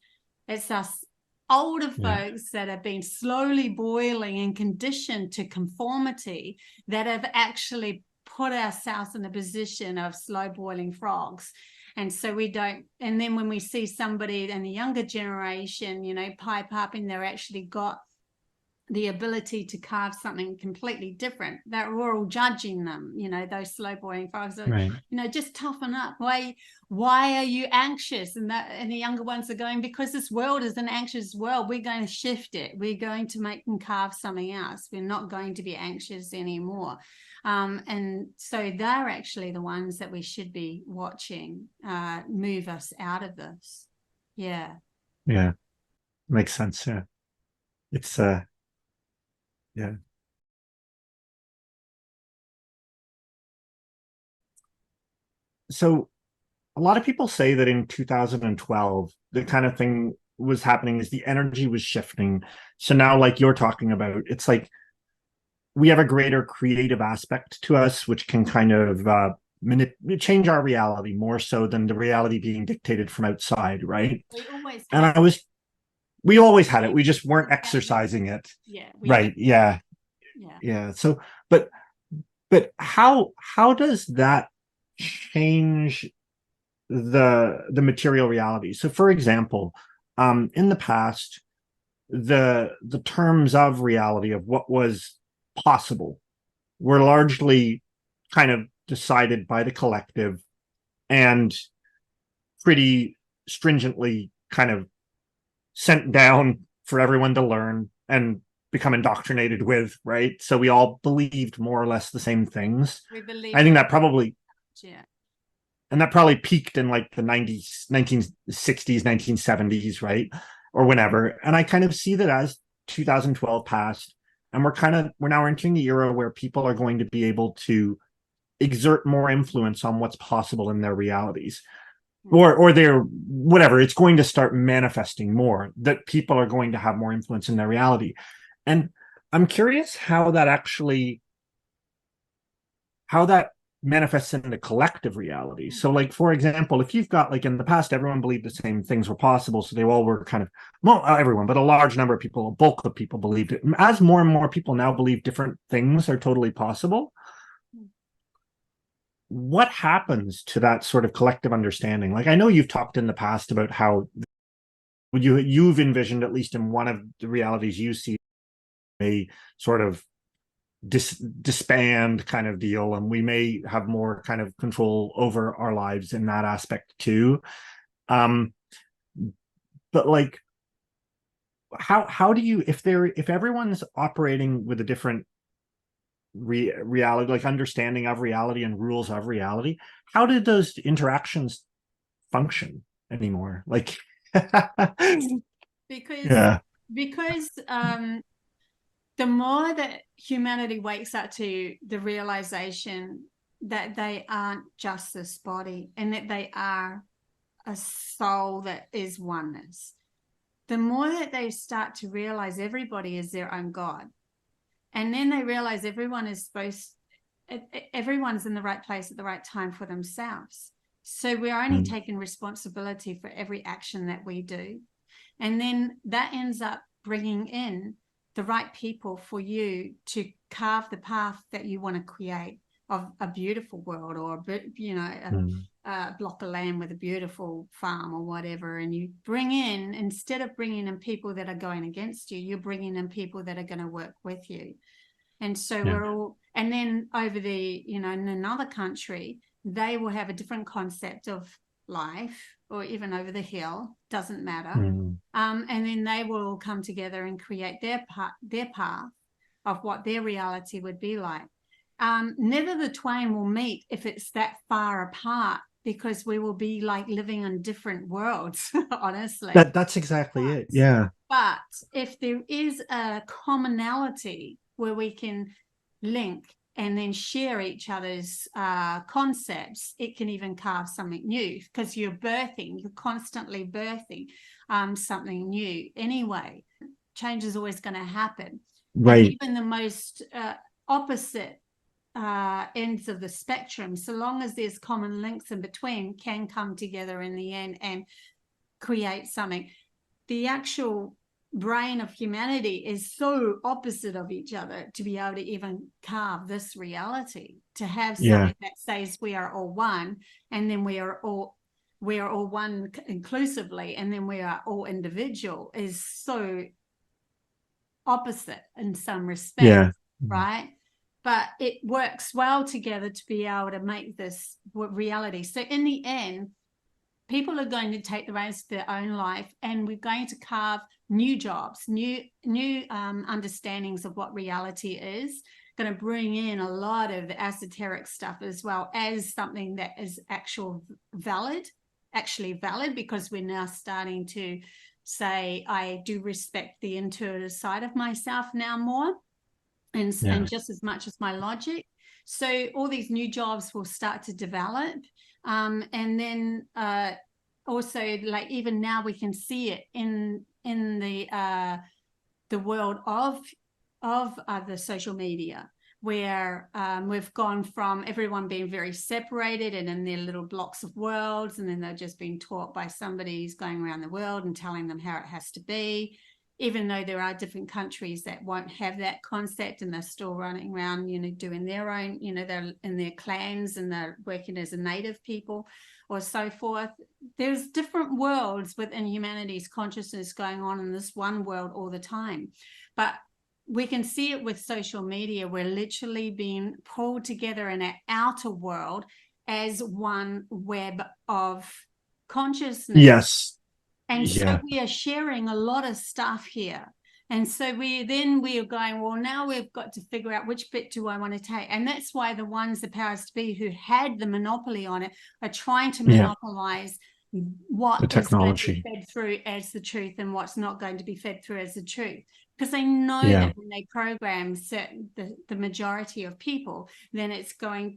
It's us older Yeah. folks that have been slowly boiling and conditioned to conformity, that have actually put ourselves in a position of slow boiling frogs. And so we don't, and then when we see somebody in the younger generation, you know, pipe up and they're actually got the ability to carve something completely different, that we're all judging them, you know, those slow boiling frogs are, Right. you know, just toughen up. Why are you anxious? And the younger ones are going, because this world is an anxious world. We're going to shift it. We're going to make them carve something else. We're not going to be anxious anymore. And so they're actually the ones that we should be watching move us out of this. Yeah. Yeah. Makes sense. Yeah. It's yeah. So a lot of people say that in 2012, the kind of thing was happening is the energy was shifting. So now, like you're talking about, it's like we have a greater creative aspect to us, which can kind of change our reality more so than the reality being dictated from outside, right? We always And have we always had it. We just weren't exercising it. Yeah. Right. Yeah. Yeah. Yeah. So, but how does that change the material reality? So, for example, in the past, the terms of reality of what was possible were largely kind of decided by the collective and pretty stringently kind of sent down for everyone to learn and become indoctrinated with, right? So we all believed more or less the same things. We believe. I think that probably, yeah. and that probably peaked in like the 90s, 1960s, 1970s, right? Or whenever. And I kind of see that as 2012 passed, and we're now entering the era where people are going to be able to exert more influence on what's possible in their realities. Or their whatever, it's going to start manifesting more, that people are going to have more influence in their reality. And I'm curious how that manifests in the collective reality. So, like, for example, if you've got, like, in the past, everyone believed the same things were possible, so they all were kind of, well, everyone, but a large number of people, a bulk of people believed it. As more and more people now believe different things are totally possible, what happens to that sort of collective understanding? Like, I know you've talked in the past about how you've envisioned, at least in one of the realities you see, a sort of disband kind of deal, and we may have more kind of control over our lives in that aspect too. But like, how do you, if everyone's operating with a different reality, like understanding of reality and rules of reality, how did those interactions function anymore? Like, because yeah. The more that humanity wakes up to the realization that they aren't just this body and that they are a soul that is oneness, the more that they start to realize everybody is their own God. And then they realize everyone's in the right place at the right time for themselves. So we're only taking responsibility for every action that we do. And then that ends up bringing in the right people for you to carve the path that you want to create of a beautiful world, or a block of land with a beautiful farm or whatever. And you bring in, instead of bringing in people that are going against you, you're bringing in people that are going to work with you. And so we're all, and then over in another country, they will have a different concept of life, or even over the hill, doesn't matter. And then they will all come together and create their path of what their reality would be like. Never the twain will meet if it's that far apart, because we will be like living in different worlds, honestly. That's exactly it. Yeah. But if there is a commonality where we can link and then share each other's concepts, it can even carve something new, because you're constantly birthing something new anyway. Change is always going to happen. Right. And even the most opposite ends of the spectrum, so long as there's common links in between, can come together in the end and create something. The actual brain of humanity is so opposite of each other to be able to even carve this reality, to have something that says we are all one, and then we are all one inclusively, and then we are all individual, is so opposite in some respects, right? But it works well together to be able to make this reality. So in the end, people are going to take the reins of their own life, and we're going to carve new jobs, new understandings of what reality is, going to bring in a lot of the esoteric stuff as well as something that is actually valid, because we're now starting to say, I do respect the intuitive side of myself now more, and just as much as my logic. So all these new jobs will start to develop. And then also, like, even now we can see it in the world of the social media, where we've gone from everyone being very separated and in their little blocks of worlds, and then they're just being taught by somebody who's going around the world and telling them how it has to be, even though there are different countries that won't have that concept, and they're still running around, doing their own, they're in their clans and they're working as a native people or so forth. There's different worlds within humanity's consciousness going on in this one world all the time. But we can see it with social media. We're literally being pulled together in our outer world as one web of consciousness. Yes. And so we are sharing a lot of stuff here. And so we are going, well, now we've got to figure out which bit do I want to take. And that's why the ones, the powers to be, who had the monopoly on it, are trying to monopolize what the technology is going to be fed through as the truth and what's not going to be fed through as the truth. Because they know that when they program the majority of people, then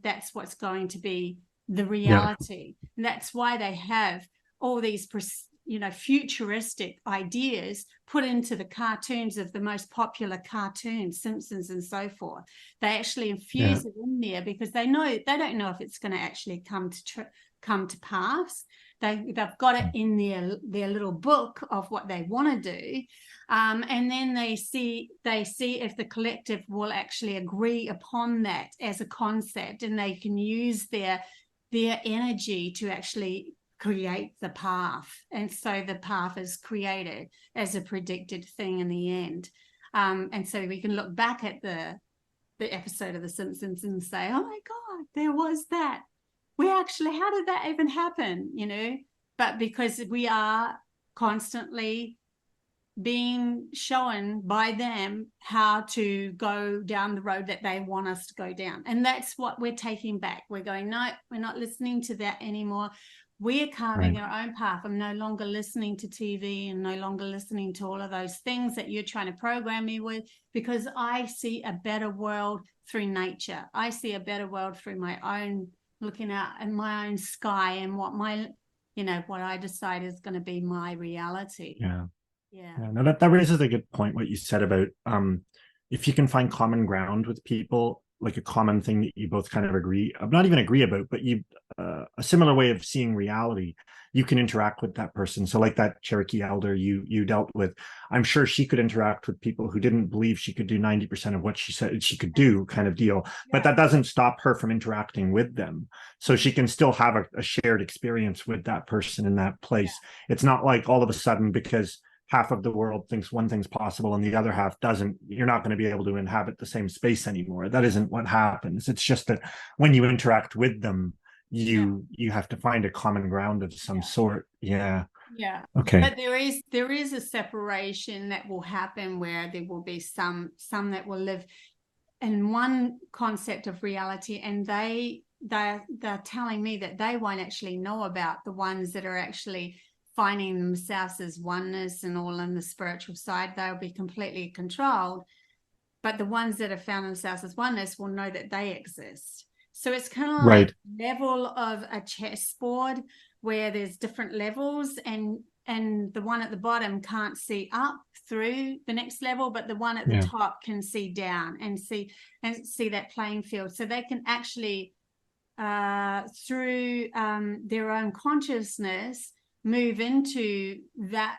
that's what's going to be the reality. And that's why they have all these futuristic ideas put into the cartoons of the most popular cartoons, Simpsons and so forth. They actually infuse it in there because they don't know if it's going to actually come to pass. They've got it in their little book of what they want to do, and then they see if the collective will actually agree upon that as a concept, and they can use their energy to actually create the path. And so the path is created as a predicted thing in the end. And so we can look back at the episode of The Simpsons and say, oh my God, there was that. How did that even happen? But because we are constantly being shown by them how to go down the road that they want us to go down. And that's what we're taking back. We're going, no, we're not listening to that anymore. We're carving our own path. I'm no longer listening to TV and no longer listening to all of those things that you're trying to program me with, because I see a better world through nature. I see a better world through my own, looking out in my own sky and what I decide is going to be my reality. No, that raises a good point, what you said about if you can find common ground with people, like a common thing that you both kind of not even agree about, but you a similar way of seeing reality, you can interact with that person. So like that Cherokee elder you dealt with, I'm sure she could interact with people who didn't believe she could do 90% of what she said she could do, kind of deal. But that doesn't stop her from interacting with them. So she can still have a shared experience with that person in that place. It's not like all of a sudden, because half of the world thinks one thing's possible and the other half doesn't, you're not going to be able to inhabit the same space anymore. That isn't what happens. It's just that when you interact with them, you have to find a common ground of some sort. Okay. But there is a separation that will happen, where there will be some that will live in one concept of reality, and they're telling me that they won't actually know about the ones that are actually finding themselves as oneness and all on the spiritual side. They'll be completely controlled, but the ones that have found themselves as oneness will know that they exist. So it's kind of like a level of a chessboard where there's different levels, and the one at the bottom can't see up through the next level, but the one at the top can see down and see that playing field. So they can actually through their own consciousness move into that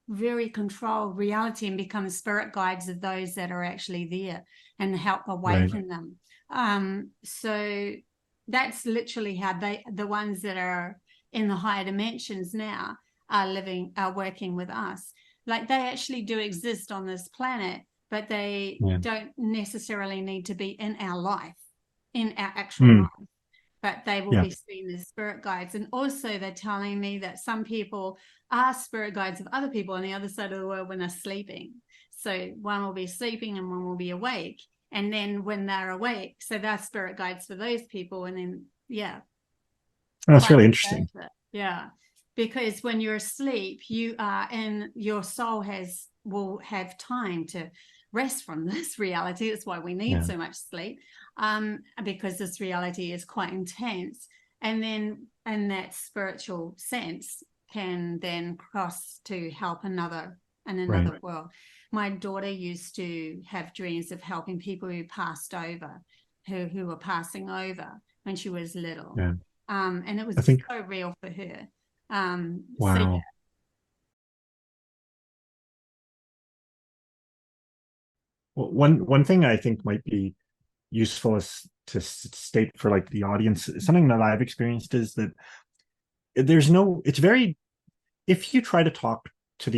very control reality and become spirit guides of those that are actually there and help awaken them. So that's literally how the ones that are in the higher dimensions now are working with us. Like, they actually do exist on this planet, but they don't necessarily need to be in our life, in our actual life. But they will be seen as spirit guides. And also they're telling me that some people are spirit guides of other people on the other side of the world when they're sleeping. So one will be sleeping and one will be awake. And then when they're awake, so they're spirit guides for those people. And then, that's really interesting. Yeah. Because when you're asleep, you are in, your soul will have time to rest from this reality. That's why we need so much sleep, because this reality is quite intense. And then in that spiritual sense can then cross to help another in another world. My daughter used to have dreams of helping people who passed over, who were passing over when she was little. And it was so real for her. Wow. Well, one thing I think might be useful is to state for like the audience, something that I've experienced is that it's very, if you try to talk to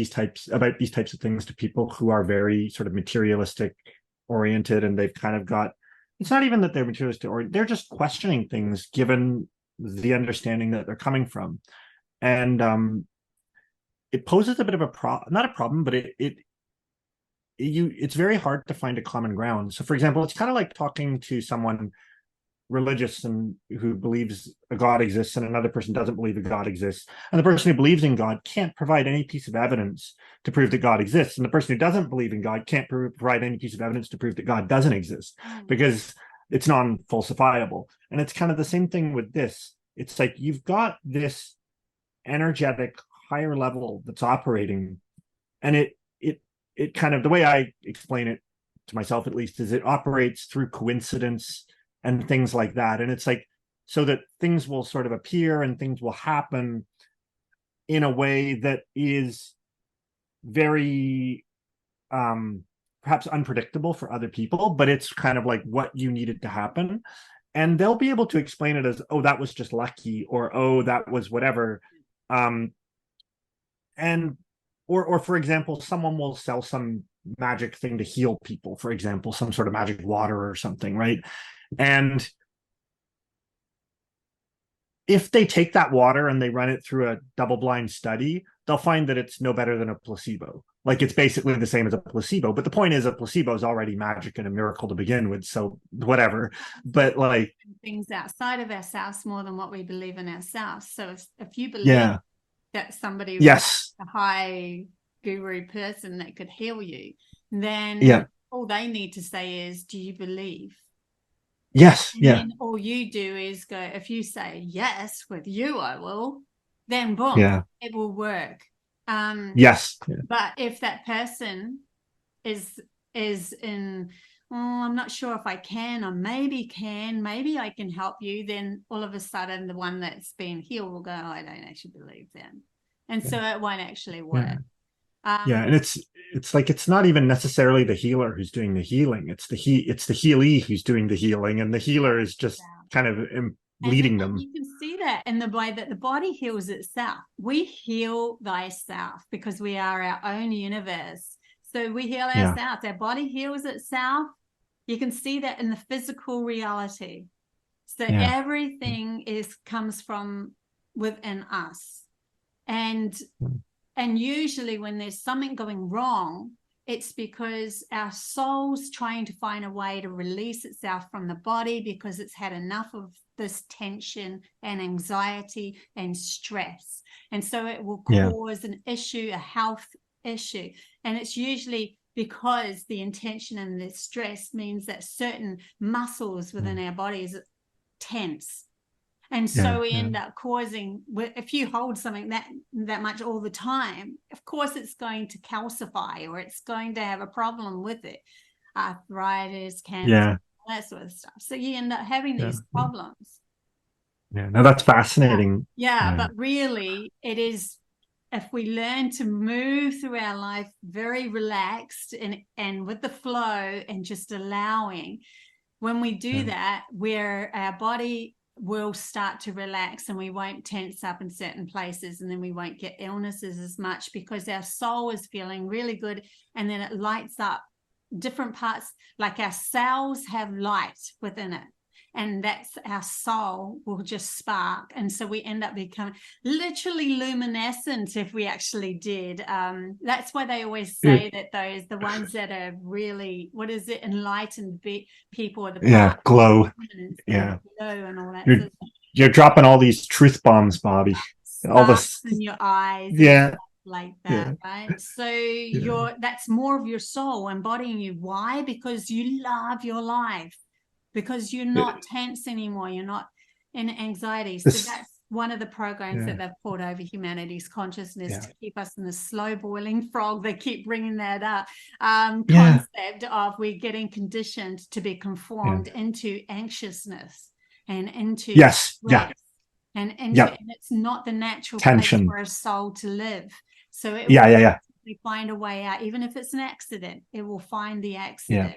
about these types of things to people who are very sort of materialistic oriented, and they've kind of got, it's not even that they're materialistic, or they're just questioning things given the understanding that they're coming from. And it poses a bit of not a problem, but it's very hard to find a common ground. So for example, it's kind of like talking to someone religious and who believes a God exists, and another person doesn't believe a God exists, and the person who believes in God can't provide any piece of evidence to prove that God exists, and the person who doesn't believe in God can't provide any piece of evidence to prove that God doesn't exist, because it's non-falsifiable. And it's kind of the same thing with this. It's like you've got this energetic higher level that's operating, and it kind of, the way I explain it to myself at least, is it operates through coincidence and things like that. And it's like, so that things will sort of appear and things will happen in a way that is very perhaps unpredictable for other people, but it's kind of like what you needed to happen. And they'll be able to explain it as, oh, that was just lucky, or oh, that was whatever. And or for example, someone will sell some magic thing to heal people, for example, some sort of magic water or something, right? And if they take that water and they run it through a double-blind study, they'll find that it's no better than a placebo. Like, it's basically the same as a placebo. But the point is, a placebo is already magic and a miracle to begin with, so whatever. But like, things outside of ourselves more than what we believe in ourselves. So if you believe that somebody was a high guru person that could heal you, then all they need to say is, do you believe? Then all you do is go, if you say yes, with you I will, then boom, it will work. But if that person is in, I'm not sure if I can, or maybe I can help you, then all of a sudden the one that's been healed will go, oh, I don't actually believe them. And so it won't actually work. And it's like, it's not even necessarily the healer who's doing the healing. It's the healee who's doing the healing, and the healer is just kind of leading them. You can see that in the way that the body heals itself. We heal thyself because we are our own universe. So we heal ourselves. Our body heals itself. You can see that in the physical reality. So everything comes from within us. And usually when there's something going wrong, it's because our soul's trying to find a way to release itself from the body, because it's had enough of this tension and anxiety and stress. And so it will cause an issue, a health issue. And it's usually because the intention and the stress means that certain muscles within our bodies tense. And so we end up causing, if you hold something that much all the time, of course it's going to calcify, or it's going to have a problem with it. Arthritis, cancer, that sort of stuff. So you end up having these problems. No, that's fascinating. But really it is if we learn to move through our life very relaxed and with the flow and just allowing, when we do that, where our body will start to relax and we won't tense up in certain places, and then we won't get illnesses as much because our soul is feeling really good, and then it lights up different parts, like our cells have light within it, and that's our soul will just spark, and so we end up becoming literally luminescent if we actually did. That's why they always say that the ones that are really, what is it, enlightened people are the glow. Glow and all that. You're dropping all these truth bombs, Bobbie. All this in your eyes. Like that, right? So that's more of your soul embodying you. Why? Because you love your life, because you're not tense anymore, you're not in anxiety. So that's one of the programs that they've poured over humanity's consciousness to keep us in the slow boiling frog. They keep bringing that up, concept of we're getting conditioned to be conformed into anxiousness and into stress. And it's not the natural tension place for a soul to live. So it will find a way out, even if it's an accident. It will find the accident.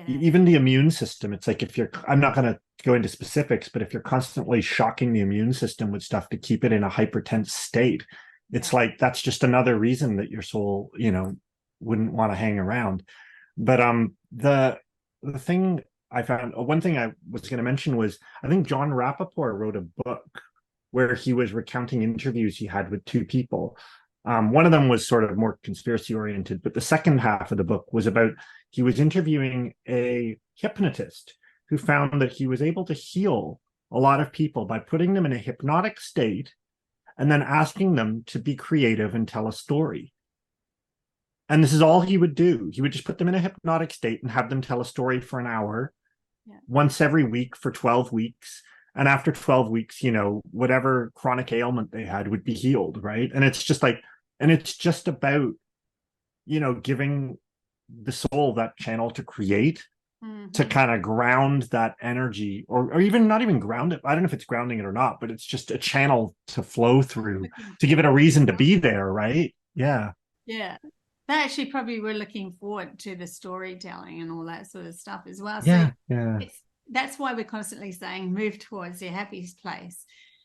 Even the immune system, it's like, if you're, I'm not going to go into specifics, but if you're constantly shocking the immune system with stuff to keep it in a hypertense state, it's like, that's just another reason that your soul, you know, wouldn't want to hang around. But the thing I found, one thing I was going to mention was, I think John Rappaport wrote a book where he was recounting interviews he had with two people. One of them was sort of more conspiracy oriented, but the second half of the book was about, he was interviewing a hypnotist who found that he was able to heal a lot of people by putting them in a hypnotic state and then asking them to be creative and tell a story. And this is all he would do. He would just put them in a hypnotic state and have them tell a story for an hour, once every week for 12 weeks. And after 12 weeks, you know, whatever chronic ailment they had would be healed, right? And it's just like, and it's just about, you know, giving the soul that channel to create, to kind of ground that energy, or even not even ground it. I don't know if it's grounding it or not, but it's just a channel to flow through, to give it a reason to be there, right? Yeah. They actually probably were looking forward to the storytelling and all that sort of stuff as well. That's why we're constantly saying move towards your happiest place,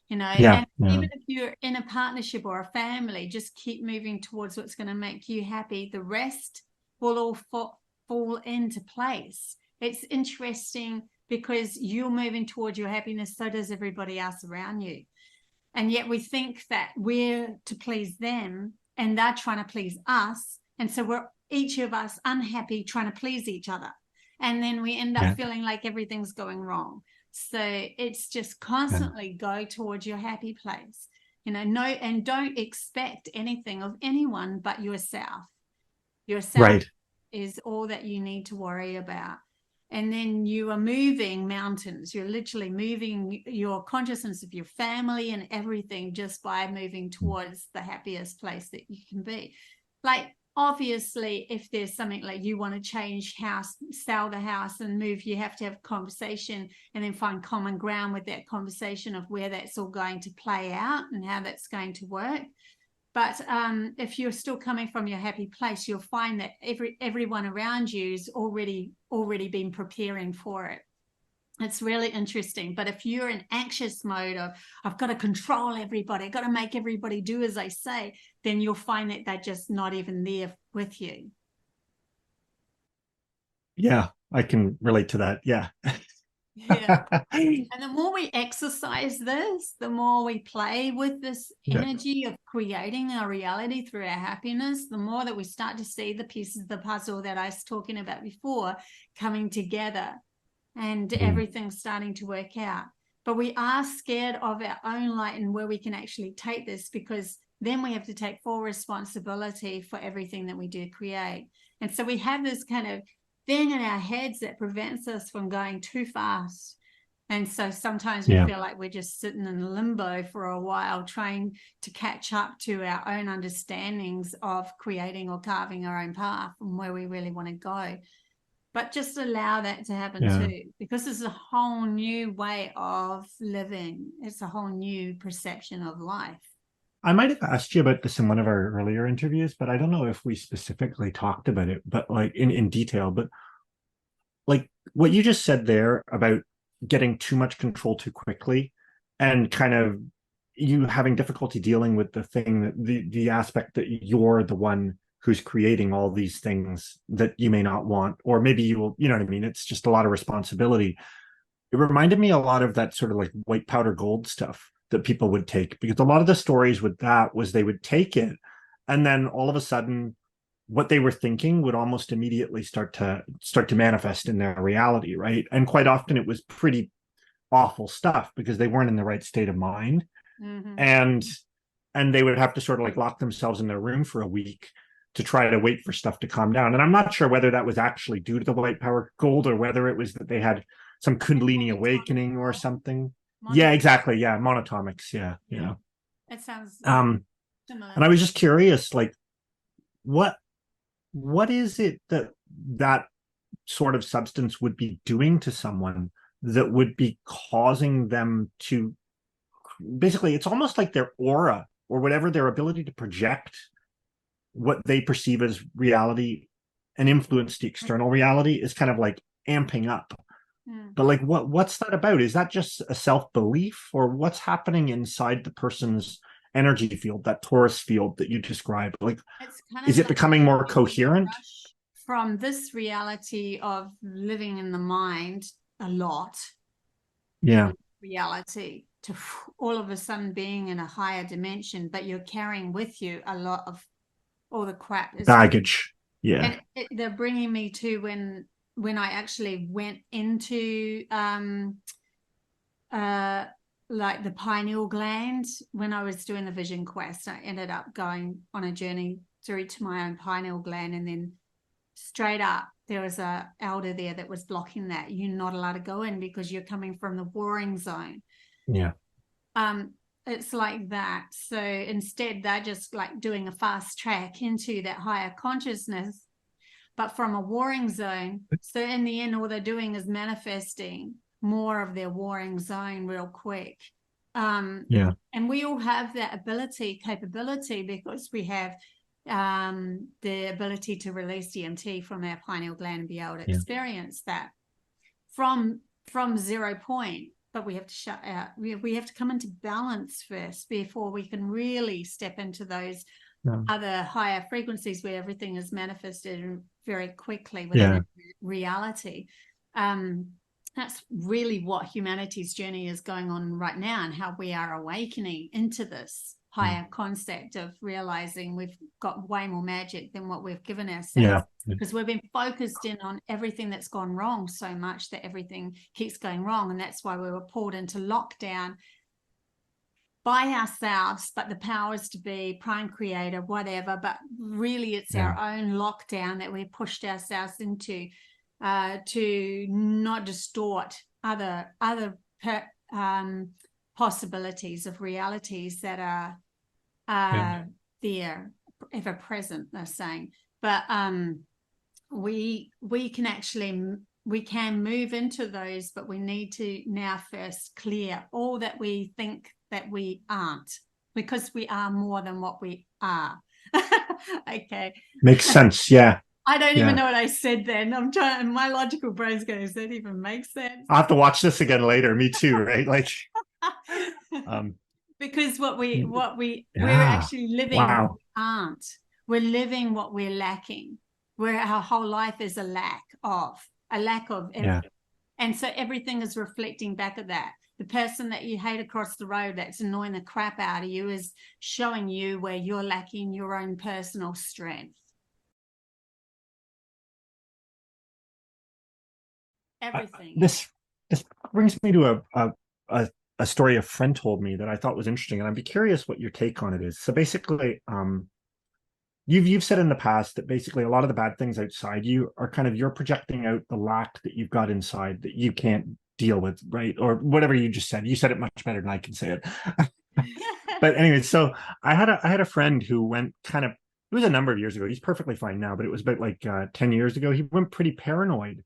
you know. And even if you're in a partnership or a family, just keep moving towards what's going to make you happy. The rest will all fall into place. It's interesting because you're moving towards your happiness, so does everybody else around you. And yet we think that we're to please them and they're trying to please us. And so we're each of us unhappy trying to please each other. And then we end up feeling like everything's going wrong. So it's just constantly go towards your happy place, you know, and don't expect anything of anyone but yourself. Yourself is all that you need to worry about. And then you are moving mountains. You're literally moving your consciousness of your family and everything just by moving towards the happiest place that you can be. Like, obviously, if there's something like you want to change house, sell the house and move, you have to have a conversation and then find common ground with that conversation of where that's all going to play out and how that's going to work. But if you're still coming from your happy place, you'll find that everyone around you is already been preparing for it. It's really interesting. But if you're in anxious mode of, I've got to control everybody, I've got to make everybody do as I say, then you'll find that they're just not even there with you. Yeah, I can relate to that. Yeah. And the more we exercise this, the more we play with this energy of creating our reality through our happiness, the more that we start to see the pieces of the puzzle that I was talking about before coming together and everything's starting to work out. But we are scared of our own light and where we can actually take this, because then we have to take full responsibility for everything that we do create. And so we have this kind of thing in our heads that prevents us from going too fast. And so sometimes we feel like we're just sitting in limbo for a while, trying to catch up to our own understandings of creating or carving our own path and where we really want to go. But just allow that to happen too, because it's a whole new way of living. It's a whole new perception of life. I might have asked you about this in one of our earlier interviews, but I don't know if we specifically talked about it, but like in detail. But like what you just said there about getting too much control too quickly, and kind of you having difficulty dealing with the thing that the aspect that you're the one who's creating all these things that you may not want, or maybe you will, you know what I mean? It's just a lot of responsibility. It reminded me a lot of that sort of like white powder gold stuff that people would take, because a lot of the stories with that was they would take it, and then all of a sudden what they were thinking would almost immediately start to manifest in their reality, right? And quite often it was pretty awful stuff because they weren't in the right state of mind. Mm-hmm. And they would have to sort of like lock themselves in their room for a week to try to wait for stuff to calm down. And I'm not sure whether that was actually due to the white power gold, or whether it was that they had some kundalini awakening or something. Yeah, exactly. Yeah, monatomics. Yeah, yeah. It sounds similar. And I was just curious, like, what is it that that sort of substance would be doing to someone that would be causing them to basically, it's almost like their aura or whatever, their ability to project what they perceive as reality and influence the external reality is kind of like amping up. But like what's that about? Is that just a self-belief, or what's happening inside the person's energy field, that Taurus field that you described? Like, is it becoming more coherent from this reality of living in the mind a lot? Yeah. Reality to all of a sudden being in a higher dimension, but you're carrying with you a lot of all the crap, baggage. Yeah. And they're bringing me to when I actually went into like the pineal gland. When I was doing the vision quest, I ended up going on a journey through to my own pineal gland, and then straight up there was a elder there that was blocking that. You're not allowed to go in because you're coming from the warring zone. Yeah. It's like that. So instead they're just like doing a fast track into that higher consciousness, but from a warring zone. So in the end, all they're doing is manifesting more of their warring zone real quick. Yeah. And we all have that capability, because we have the ability to release DMT from our pineal gland and be able to experience that from 0 point. But we have to shut out. We have to come into balance first before we can really step into those other higher frequencies where everything is manifested very quickly within reality. That's really what humanity's journey is going on right now, and how we are awakening into this higher concept of realizing we've got way more magic than what we've given ourselves, because we've been focused in on everything that's gone wrong so much that everything keeps going wrong. And that's why we were pulled into lockdown by ourselves, but the powers to be, prime creator, whatever, but really it's our own lockdown that we pushed ourselves into, to not distort other possibilities of realities that are there, ever present, they're saying. But we can move into those, but we need to now first clear all that we think that we aren't, because we are more than what we are. Okay, makes sense. Yeah, I don't even know what I said then. I'm trying, and my logical brain's going, does that even make sense? I'll have to watch this again later. Me too, right? Like because we're actually living what we aren't. We're living what we're lacking, where our whole life is a lack of everything. And so everything is reflecting back at that. The person that you hate across the road that's annoying the crap out of you is showing you where you're lacking your own personal strength. Everything. This brings me to a story a friend told me that I thought was interesting, and I'd be curious what your take on it is. So basically, you've said in the past that basically a lot of the bad things outside you are kind of you're projecting out the lack that you've got inside that you can't deal with, right? Or whatever you just said. You said it much better than I can say it. But anyway, so I had a friend who went kind of, it was a number of years ago. He's perfectly fine now, but it was about like 10 years ago. He went pretty paranoid.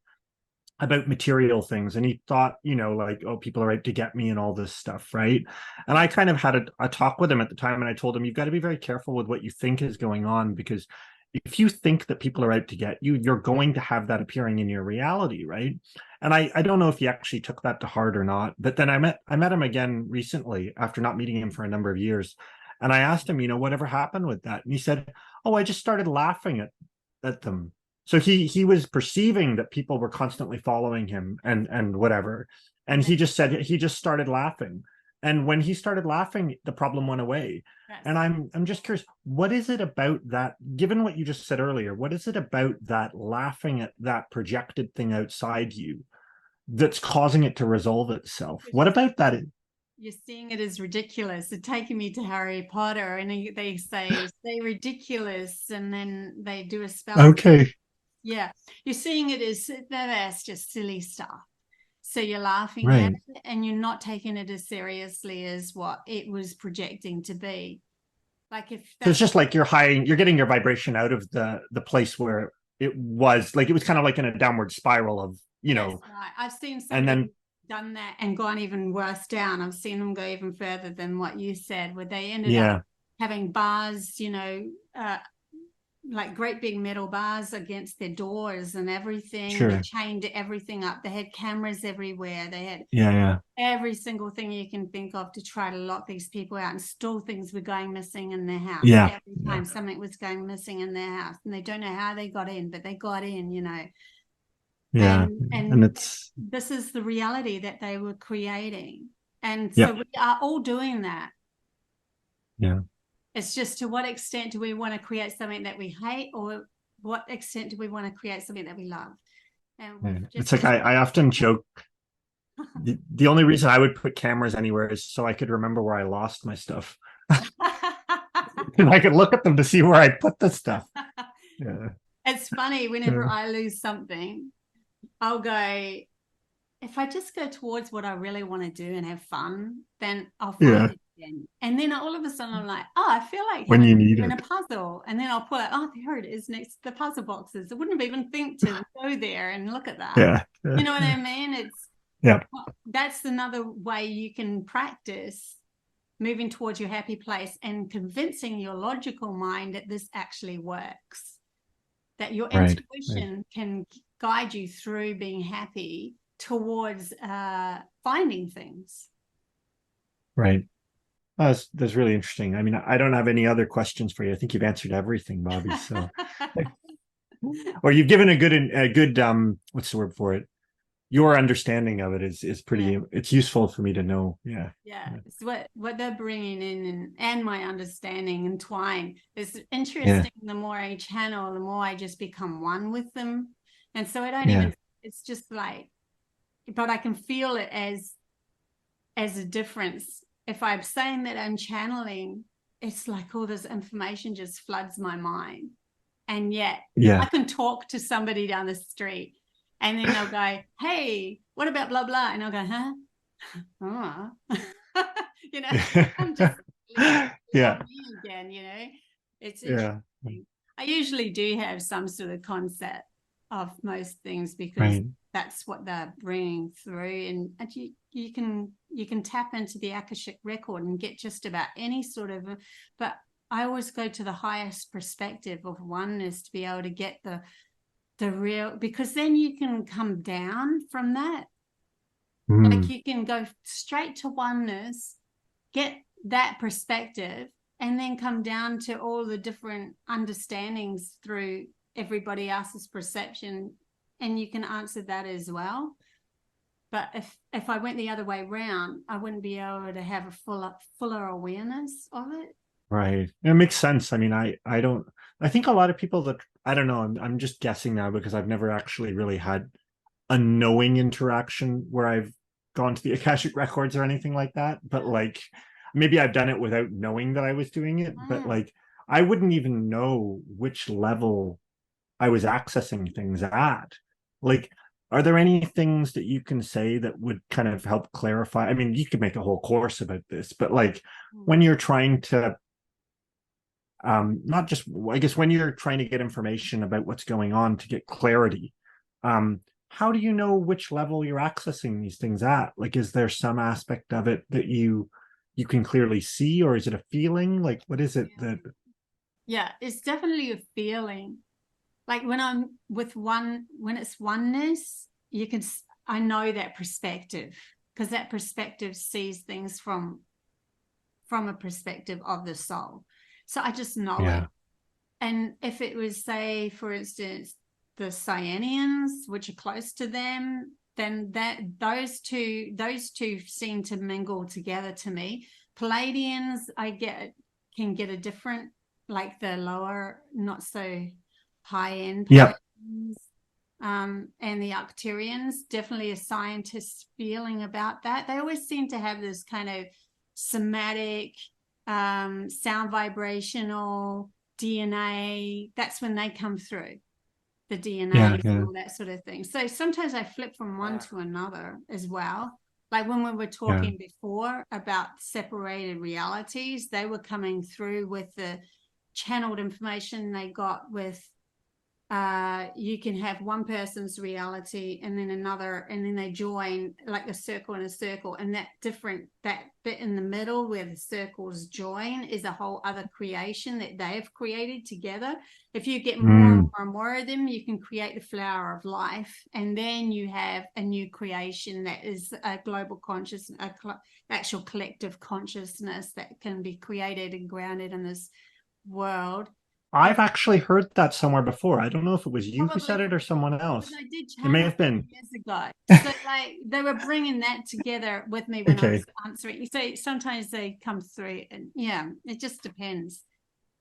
about material things, and he thought, you know, like, oh, people are out to get me and all this stuff, right? And I kind of had a talk with him at the time, and I told him, you've got to be very careful with what you think is going on, because if you think that people are out to get you, you're going to have that appearing in your reality, right? And I don't know if he actually took that to heart or not, but then I met him again recently after not meeting him for a number of years, and I asked him, you know, whatever happened with that, and he said, oh, I just started laughing at them. So he was perceiving that people were constantly following him and whatever. And he just said he just started laughing. And when he started laughing, the problem went away. And I'm just curious, what is it about that, given what you just said earlier, what is it about that laughing at that projected thing outside you that's causing it to resolve itself? What about that? You're seeing it as ridiculous. They're taking me to Harry Potter, and they say ridiculous, and then they do a spell. Okay. Yeah, you're seeing it as that's just silly stuff. So you're laughing Right. at it, and you're not taking it as seriously as what it was projecting to be. Like if so it's just like you're getting your vibration out of the place where it was, like it was kind of like in a downward spiral of, you know. Right. I've seen somebody and then done that and gone even worse down. I've seen them go even further than what you said, where they ended yeah up having bars, you know, like great big metal bars against their doors and everything. Sure. They chained everything up. They had cameras everywhere. They had yeah every single thing you can think of to try to lock these people out, and still things were going missing in their house. Yeah. Every time something was going missing in their house, and they don't know how they got in, but they got in, you know. Yeah. And it's this is the reality that they were creating. And so Yep. we are all doing that. Yeah. It's just, to what extent do we want to create something that we hate, or what extent do we want to create something that we love? And it's like I often joke, the only reason I would put cameras anywhere is so I could remember where I lost my stuff. And I could look at them to see where I put the stuff. Yeah. It's funny, whenever I lose something, I'll go, if I just go towards what I really want to do and have fun, then I'll find it again. And then all of a sudden I'm like, oh, I feel like when you need in it. a puzzle. And then I'll pull out, oh, there it is next to the puzzle boxes. I wouldn't have even think to go there and look at that. Yeah. You know what I mean? It's that's another way you can practice moving towards your happy place and convincing your logical mind that this actually works, that your intuition can guide you through being happy towards finding things. Right. That's really interesting. I mean, I don't have any other questions for you. I think you've answered everything, Bobbie. So, or you've given a good what's the word for it? Your understanding of it is pretty. It's useful for me to know. Yeah. It's what they're bringing in, and my understanding entwine. It's interesting. The more I channel, the more I just become one with them, and so I don't even. It's just like, but I can feel it as a difference. If I'm saying that I'm channeling, it's like all this information just floods my mind, and yet I can talk to somebody down the street. And then they'll go, hey, what about blah, blah? And I'll go, huh? Oh. You know, I'm just again, you know. It's interesting. I usually do have some sort of concept of most things, because that's what they're bringing through. And you can tap into the Akashic record and get just about any sort of, but I always go to the highest perspective of oneness to be able to get the real, because then you can come down from that. Like you can go straight to oneness, get that perspective, and then come down to all the different understandings through everybody else's perception, and you can answer that as well. But if I went the other way around, I wouldn't be able to have a fuller awareness of it. Right. It makes sense. I mean, I think a lot of people that, I don't know, I'm just guessing now because I've never actually really had a knowing interaction where I've gone to the Akashic records or anything like that. But like, maybe I've done it without knowing that I was doing it. But like, I wouldn't even know which level I was accessing things at. Like, are there any things that you can say that would kind of help clarify? I mean, you could make a whole course about this, but like when you're trying to not just, I guess when you're trying to get information about what's going on to get clarity, how do you know which level you're accessing these things at? Like, is there some aspect of it that you can clearly see, or is it a feeling? Like, what is it that? Yeah, it's definitely a feeling. Like when I'm with when it's oneness, I know that perspective, because that perspective sees things from a perspective of the soul. So I just know it. And if it was, say, for instance, the Cyanians, which are close to them, then those two seem to mingle together to me. Pleaidians, can get a different, like the lower, not so high end Pleaidians. And the Acrturians, definitely a scientist feeling about that. They always seem to have this kind of somatic, sound vibrational DNA. That's when they come through, the DNA and all that sort of thing. So sometimes I flip from one to another as well. Like when we were talking before about separated realities, they were coming through with the channeled information they got with you can have one person's reality and then another, and then they join like a circle and a circle, and that bit in the middle where the circles join is a whole other creation that they have created together. If you get more and more of them, you can create the flower of life, and then you have a new creation that is a global consciousness, actual collective consciousness that can be created and grounded in this world. I've actually heard that somewhere before. I don't know if it was you who said it or someone else. I did it may have been years ago. So like they were bringing that together with me when I was answering. So sometimes they come through, and it just depends.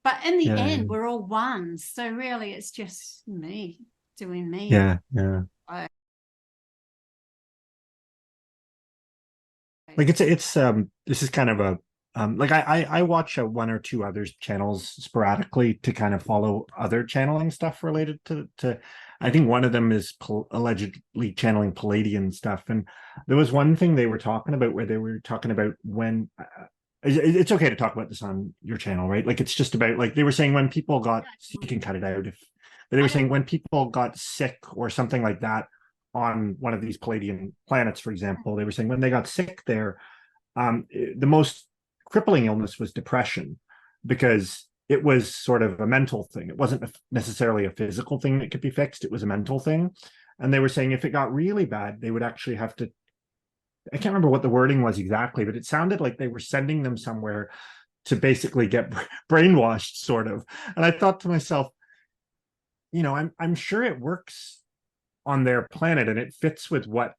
But in the end, we're all one. So really, it's just me doing me. Like it's this is kind of a like I watch one or two other channels sporadically to kind of follow other channeling stuff related to I think one of them is allegedly channeling Pleiadian stuff, and there was one thing they were talking about where they were talking about when it's okay to talk about this on your channel, right? Like it's just about, like they were saying when people got, you can cut it out if they were saying when people got sick or something like that on one of these Pleiadian planets, for example, they were saying when they got sick there, the most crippling illness was depression, because it was sort of a mental thing. It wasn't necessarily a physical thing that could be fixed. It was a mental thing. And they were saying if it got really bad, they would actually have to, I can't remember what the wording was exactly, but it sounded like they were sending them somewhere to basically get brainwashed, sort of. And I thought to myself, I'm sure it works on their planet and it fits with what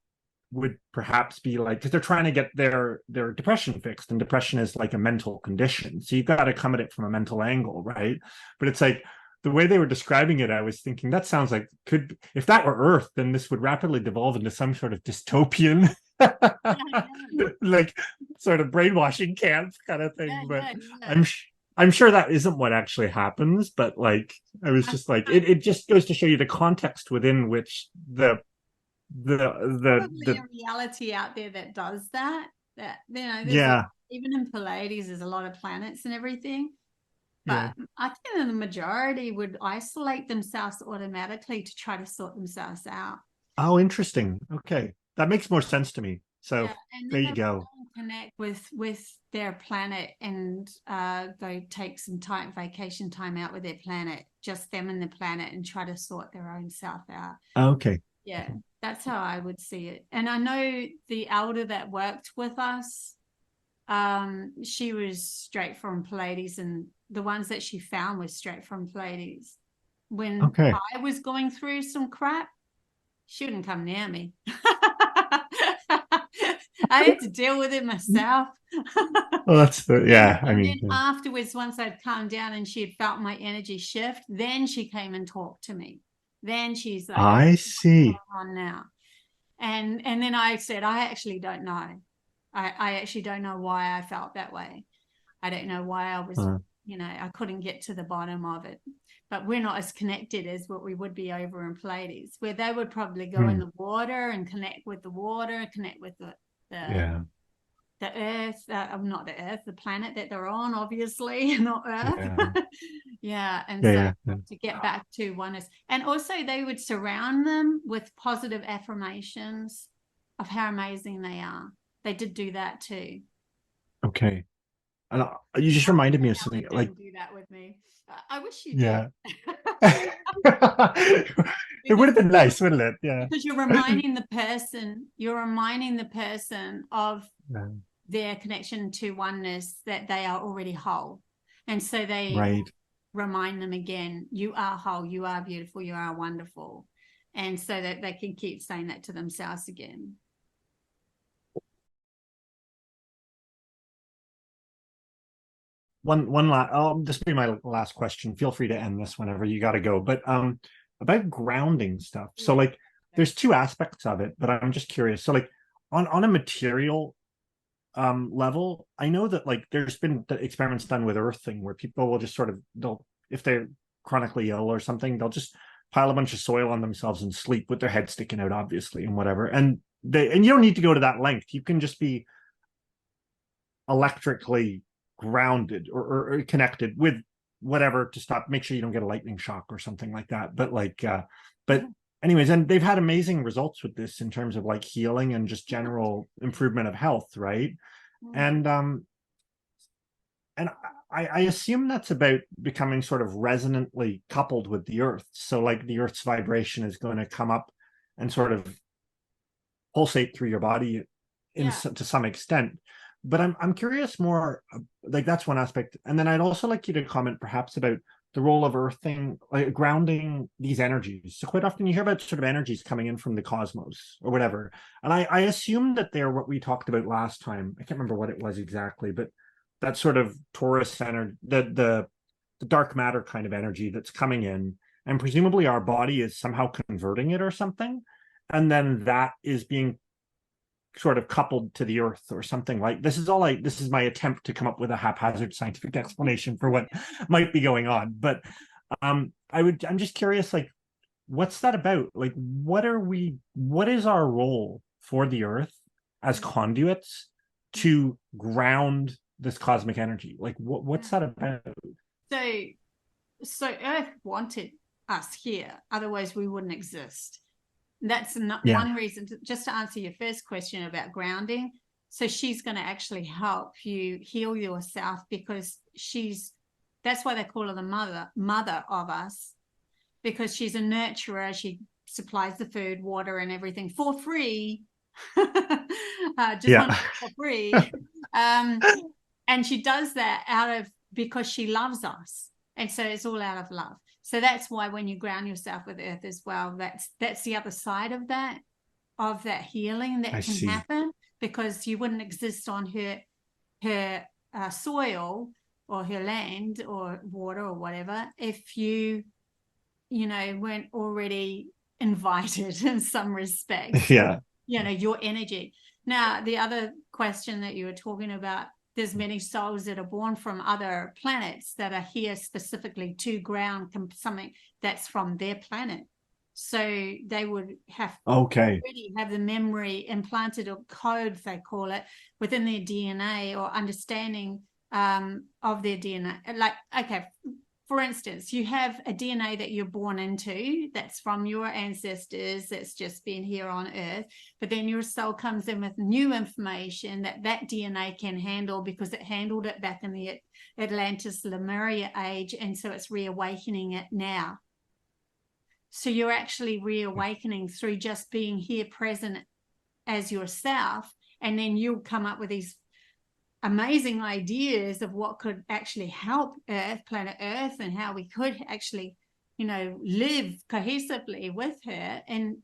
would perhaps be like, because they're trying to get their depression fixed, and depression is like a mental condition, so you've got to come at it from a mental angle, right? But it's like the way they were describing it, I was thinking that sounds like, if that were Earth, then this would rapidly devolve into some sort of dystopian like sort of brainwashing camp kind of thing. But I'm sure that isn't what actually happens, but like I was just like, it just goes to show you the context within which the reality out there that does that even in Pleiades there's a lot of planets and everything, but I think the majority would isolate themselves automatically to try to sort themselves out. Oh, interesting. Okay, that makes more sense to me. So there you go. Connect with their planet and go take some vacation time out with their planet, just them and the planet, and try to sort their own self out. Okay. Yeah, that's how I would see it. And I know the elder that worked with us, she was straight from Pleiades, and the ones that she found was straight from Pleiades. When I was going through some crap, she wouldn't come near me. I had to deal with it myself. Well, that's then afterwards, once I'd calmed down and she had felt my energy shift, then she came and talked to me. Then she's like, I see. What's going on now? And then I said, I actually don't know. I actually don't know why I felt that way. I don't know why I was, I couldn't get to the bottom of it. But we're not as connected as what we would be over in Pleiades, where they would probably go in the water and connect with the water, connect with the the earth, not the earth, the planet that they're on, obviously, not earth. Yeah. And so to get back to oneness. And also they would surround them with positive affirmations of how amazing they are. They did do that too. Okay. And you just reminded me of something. Like, do that with me. I wish you yeah. did. It would have been nice, wouldn't it? Yeah. Because you're reminding the person of their connection to oneness, that they are already whole. And so they remind them again, you are whole, you are beautiful, you are wonderful. And so that they can keep saying that to themselves again. One last, this will be my last question. Feel free to end this whenever you got to go. But about grounding stuff. So like, there's two aspects of it, but I'm just curious. So like, on a material level, I know that like there's been experiments done with earthing where people will just sort of, if they're chronically ill or something, they'll just pile a bunch of soil on themselves and sleep with their head sticking out, obviously, and whatever. And you don't need to go to that length. You can just be electrically grounded or connected with whatever to make sure you don't get a lightning shock or something like that. But like, but anyways, and they've had amazing results with this in terms of like healing and just general improvement of health, right? And I assume that's about becoming sort of resonantly coupled with the earth. So like the earth's vibration is going to come up and sort of pulsate through your body to some extent. But I'm curious more, like that's one aspect. And then I'd also like you to comment perhaps about the role of earthing, like grounding these energies. So quite often you hear about sort of energies coming in from the cosmos or whatever. And I assume that they're what we talked about last time. I can't remember what it was exactly, but that sort of Taurus energy, the dark matter kind of energy that's coming in. And presumably our body is somehow converting it or something. And then that is being sort of coupled to the earth or something. Like this is my attempt to come up with a haphazard scientific explanation for what might be going on. But I'm just curious, like, what's that about? Like, what is our role for the earth as conduits to ground this cosmic energy? Like, what's that about? So Earth wanted us here, otherwise we wouldn't exist. That's not one reason. Just to answer your first question about grounding, so she's going to actually help you heal yourself, because that's why they call her the mother of us, because she's a nurturer. She supplies the food, water, and everything for free. For free. And she does that because she loves us, and so it's all out of love. So that's why when you ground yourself with earth as well, that's the other side of that healing that can happen, because you wouldn't exist on her soil or her land or water or whatever if you weren't already invited in some respects. Your energy. Now, the other question that you were talking about, there's many souls that are born from other planets that are here specifically to ground something that's from their planet. So they would already have the memory implanted, or codes they call it, within their DNA, or understanding of their DNA. Like, for instance, you have a DNA that you're born into that's from your ancestors, that's just been here on Earth, but then your soul comes in with new information that DNA can handle, because it handled it back in the Atlantis Lemuria age, and so it's reawakening it now. So you're actually reawakening through just being here present as yourself, and then you'll come up with these amazing ideas of what could actually help planet Earth, and how we could actually, live cohesively with her, and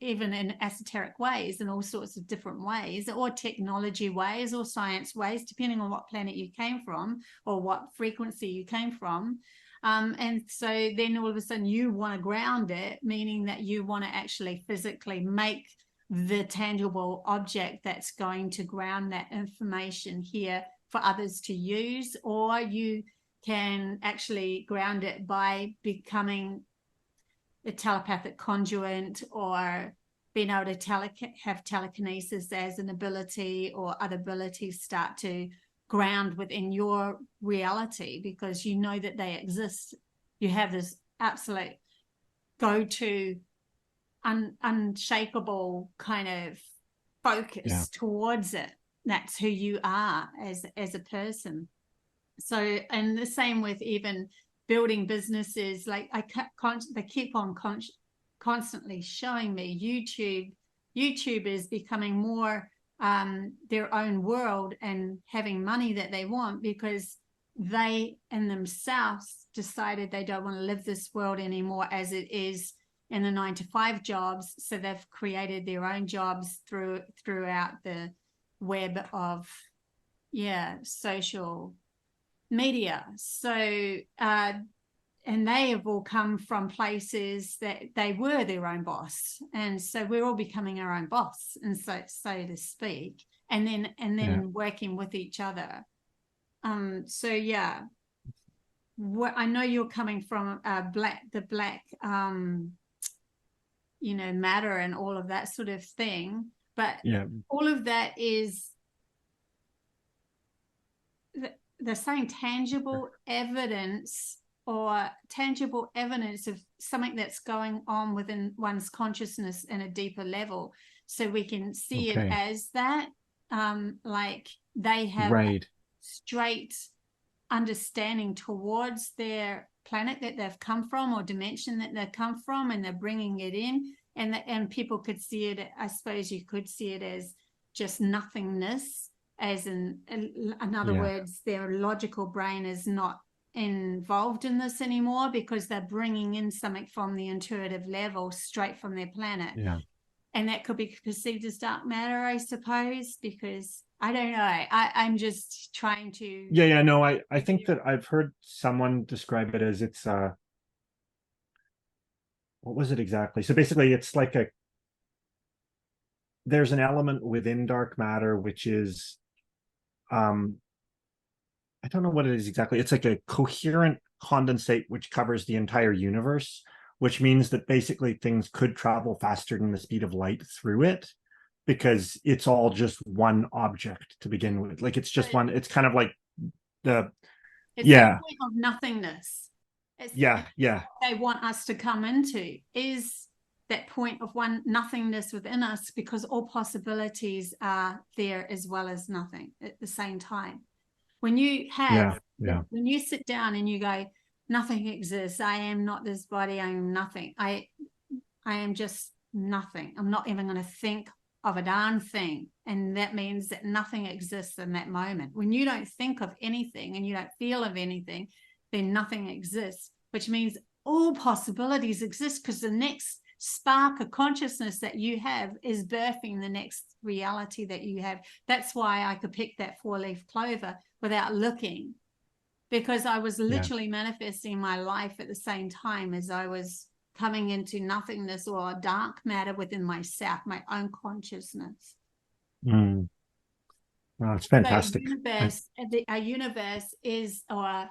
even in esoteric ways, in all sorts of different ways, or technology ways, or science ways, depending on what planet you came from or what frequency you came from. And so then all of a sudden you want to ground it, meaning that you want to actually physically make the tangible object that's going to ground that information here for others to use, or you can actually ground it by becoming a telepathic conduit, or being able to have telekinesis as an ability, or other abilities start to ground within your reality, because you know that they exist. You have this absolute go-to unshakable kind of focus towards it. That's who you are as a person. So, and the same with even building businesses. Like they keep on constantly showing me YouTube is becoming more their own world and having money that they want, because they in themselves decided they don't want to live this world anymore as it is in the 9-to-5 jobs. So they've created their own jobs throughout the web of social media. So and they have all come from places that they were their own boss, and so we're all becoming our own boss, and so to speak, and then working with each other. So yeah, I know you're coming from the black matter and all of that sort of thing, but all of that is they're saying tangible evidence of something that's going on within one's consciousness in a deeper level, so we can see it as that, like they have straight understanding towards their planet that they've come from, or dimension that they've come from, and they're bringing it in, and people could see it, I suppose you could see it as just nothingness, as in other words, their logical brain is not involved in this anymore, because they're bringing in something from the intuitive level straight from their planet. And that could be perceived as dark matter, I suppose, because I don't know, I'm just trying to no, I think that I've heard someone describe it as it's what was it exactly? So basically it's like there's an element within dark matter which is I don't know what it is exactly. It's like a coherent condensate which covers the entire universe, which means that basically things could travel faster than the speed of light through it, because it's all just one object to begin with. Like it's just one, it's kind of like the point of nothingness. They want us to come into is that point of one nothingness within us, because all possibilities are there as well as nothing at the same time. When you have, when you sit down and you go, nothing exists, I am not this body, I am nothing, I am just nothing, I'm not even going to think of a darn thing, and that means that nothing exists in that moment. When you don't think of anything and you don't feel of anything, then nothing exists, which means all possibilities exist, because the next spark of consciousness that you have is birthing the next reality that you have. That's why I could pick that 4-leaf clover without looking, because I was literally manifesting my life at the same time as I was coming into nothingness or dark matter within myself, my own consciousness. Well, it's fantastic. So our universe is, or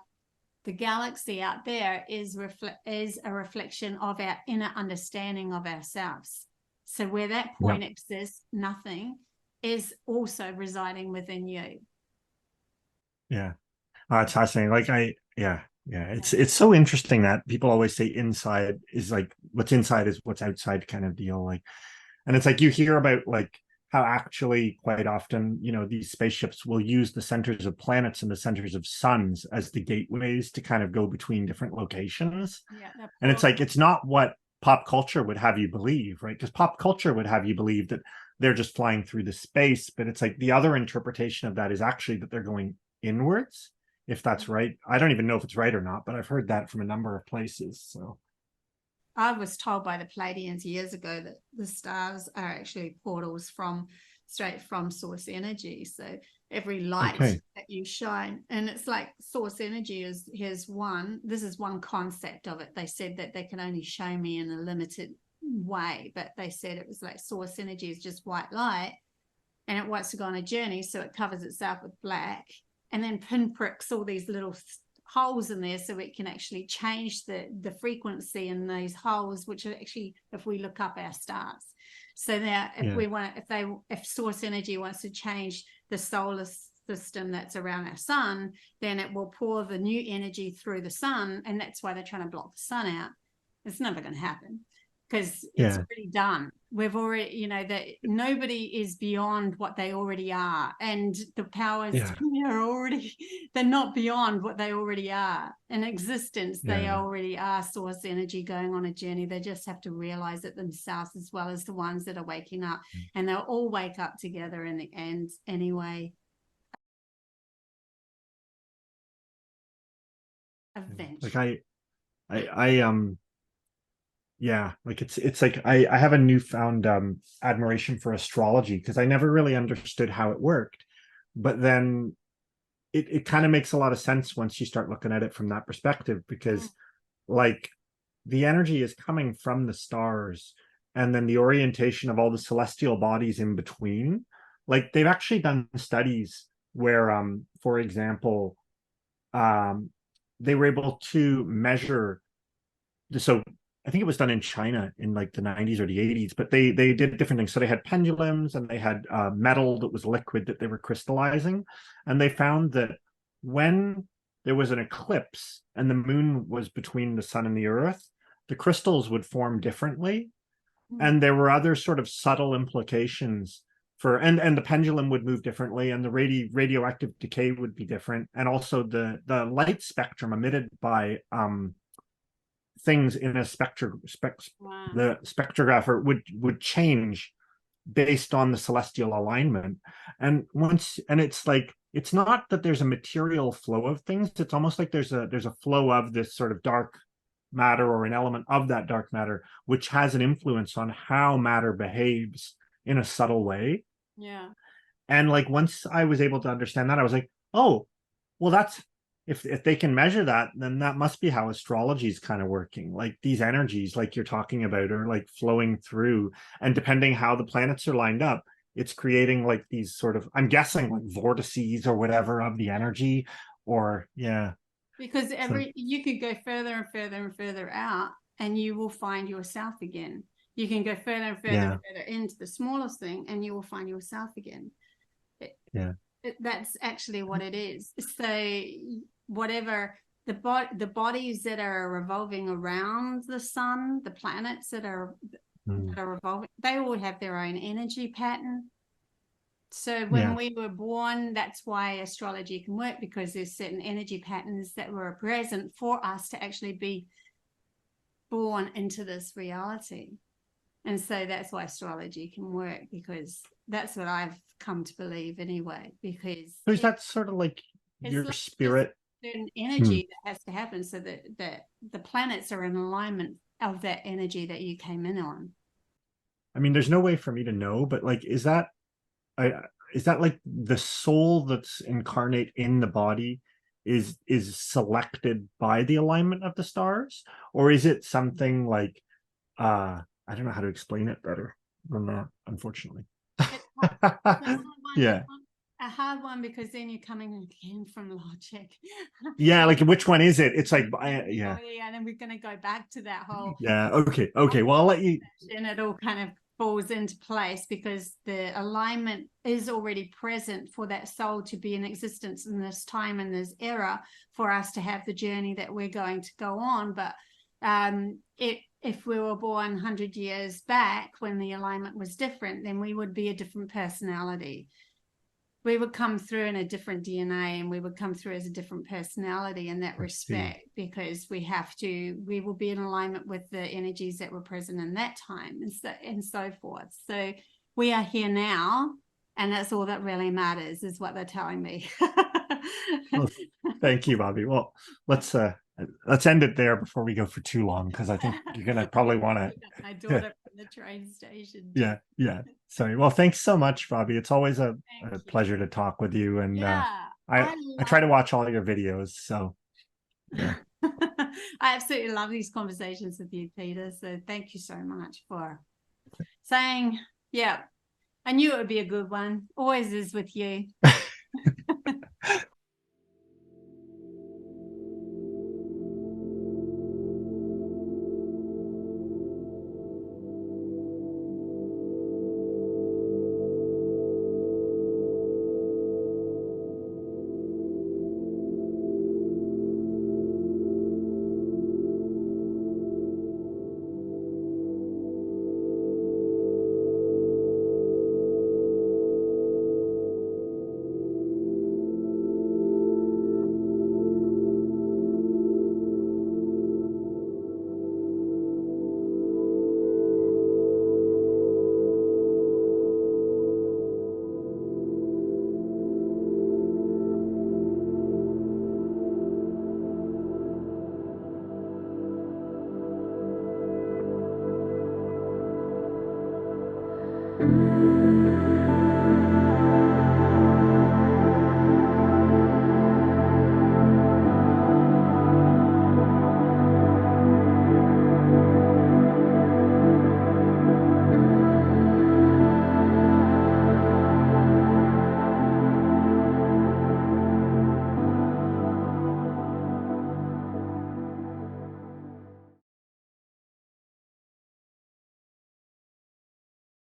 the galaxy out there is a reflection of our inner understanding of ourselves. So where that point exists, nothing, is also residing within you. It's fascinating. Like it's so interesting that people always say inside is like what's inside is what's outside kind of deal. Like, and it's like you hear about like how actually quite often, these spaceships will use the centers of planets and the centers of suns as the gateways to kind of go between different locations. And it's like, it's not what pop culture would have you believe, right? Because pop culture would have you believe that they're just flying through the space, but it's like the other interpretation of that is actually that they're going inwards, if that's right. I don't even know if it's right or not, but I've heard that from a number of places. So I was told by the Pleaidains years ago that the stars are actually portals straight from source energy. So every light that you shine, and it's like source energy this is one concept of it. They said that they can only show me in a limited way, but they said it was like source energy is just white light, and it wants to go on a journey, so it covers itself with black and then pinpricks all these little holes in there so it can actually change the frequency in those holes, which are actually, if we look up our stars. So now if we want, if source energy wants to change the solar system that's around our sun, then it will pour the new energy through the sun, and that's why they're trying to block the sun out. It's never going to happen, because it's already done. We've already, you know, that nobody is beyond what they already are, and the powers are already, they're not beyond what they already are in existence. They already are source energy going on a journey. They just have to realize it themselves, as well as the ones that are waking up, and they'll all wake up together in the end anyway. Eventually. Like yeah, like it's like I have a newfound admiration for astrology, because I never really understood how it worked, but then it kind of makes a lot of sense once you start looking at it from that perspective, because like the energy is coming from the stars, and then the orientation of all the celestial bodies in between. Like they've actually done studies where for example, they were able to measure, so I think it was done in China in like the 90s or the 80s, but they did different things. So they had pendulums, and they had metal that was liquid that they were crystallizing. And they found that when there was an eclipse and the moon was between the sun and the earth, the crystals would form differently. And there were other sort of subtle implications for, and the pendulum would move differently, and the radioactive decay would be different. And also the light spectrum emitted by things in a the spectrographer would change based on the celestial alignment. And it's like, it's not that there's a material flow of things, it's almost like there's a flow of this sort of dark matter, or an element of that dark matter, which has an influence on how matter behaves in a subtle way. And like once I was able to understand that, I was like, oh, well, that's, if they can measure that, then that must be how astrology is kind of working. Like these energies, like you're talking about, are like flowing through, and depending how the planets are lined up, it's creating like these sort of, I'm guessing, like vortices or whatever of the energy, or because you could go further and further and further out, and you will find yourself again. You can go further and further and further into the smallest thing, and you will find yourself again. That's actually what it is. So whatever the bodies that are revolving around the sun, the planets that are revolving, they all have their own energy pattern. So when we were born, that's why astrology can work, because there's certain energy patterns that were present for us to actually be born into this reality. And so that's why astrology can work, because that's what I've come to believe anyway. Because so is that sort of like your like spirit, certain energy that has to happen, so that the planets are in alignment of that energy that you came in on. I mean, there's no way for me to know, but like, is that like the soul that's incarnate in the body is selected by the alignment of the stars, or is it something like I don't know how to explain it better than that, unfortunately. A hard one, because then you're coming again from logic. Like which one is it? It's like and then we're going to go back to that whole okay, well, I'll let you, and it all kind of falls into place, because the alignment is already present for that soul to be in existence in this time and this era, for us to have the journey that we're going to go on. But if we were born 100 years back when the alignment was different, then we would be a different personality. We would come through in a different DNA, and we would come through as a different personality in that respect, because we will be in alignment with the energies that were present in that time, and so forth. So we are here now, and that's all that really matters, is what they're telling me. Well, thank you, Bobbie. Well, let's end it there before we go for too long, because I think you're gonna probably want to. My daughter from the train station. Sorry. Well, thanks so much, Bobbie. It's always a pleasure to talk with you, and I try to watch all your videos. So I absolutely love these conversations with you, Peter. So thank you so much for saying, I knew it would be a good one. Always is with you. you.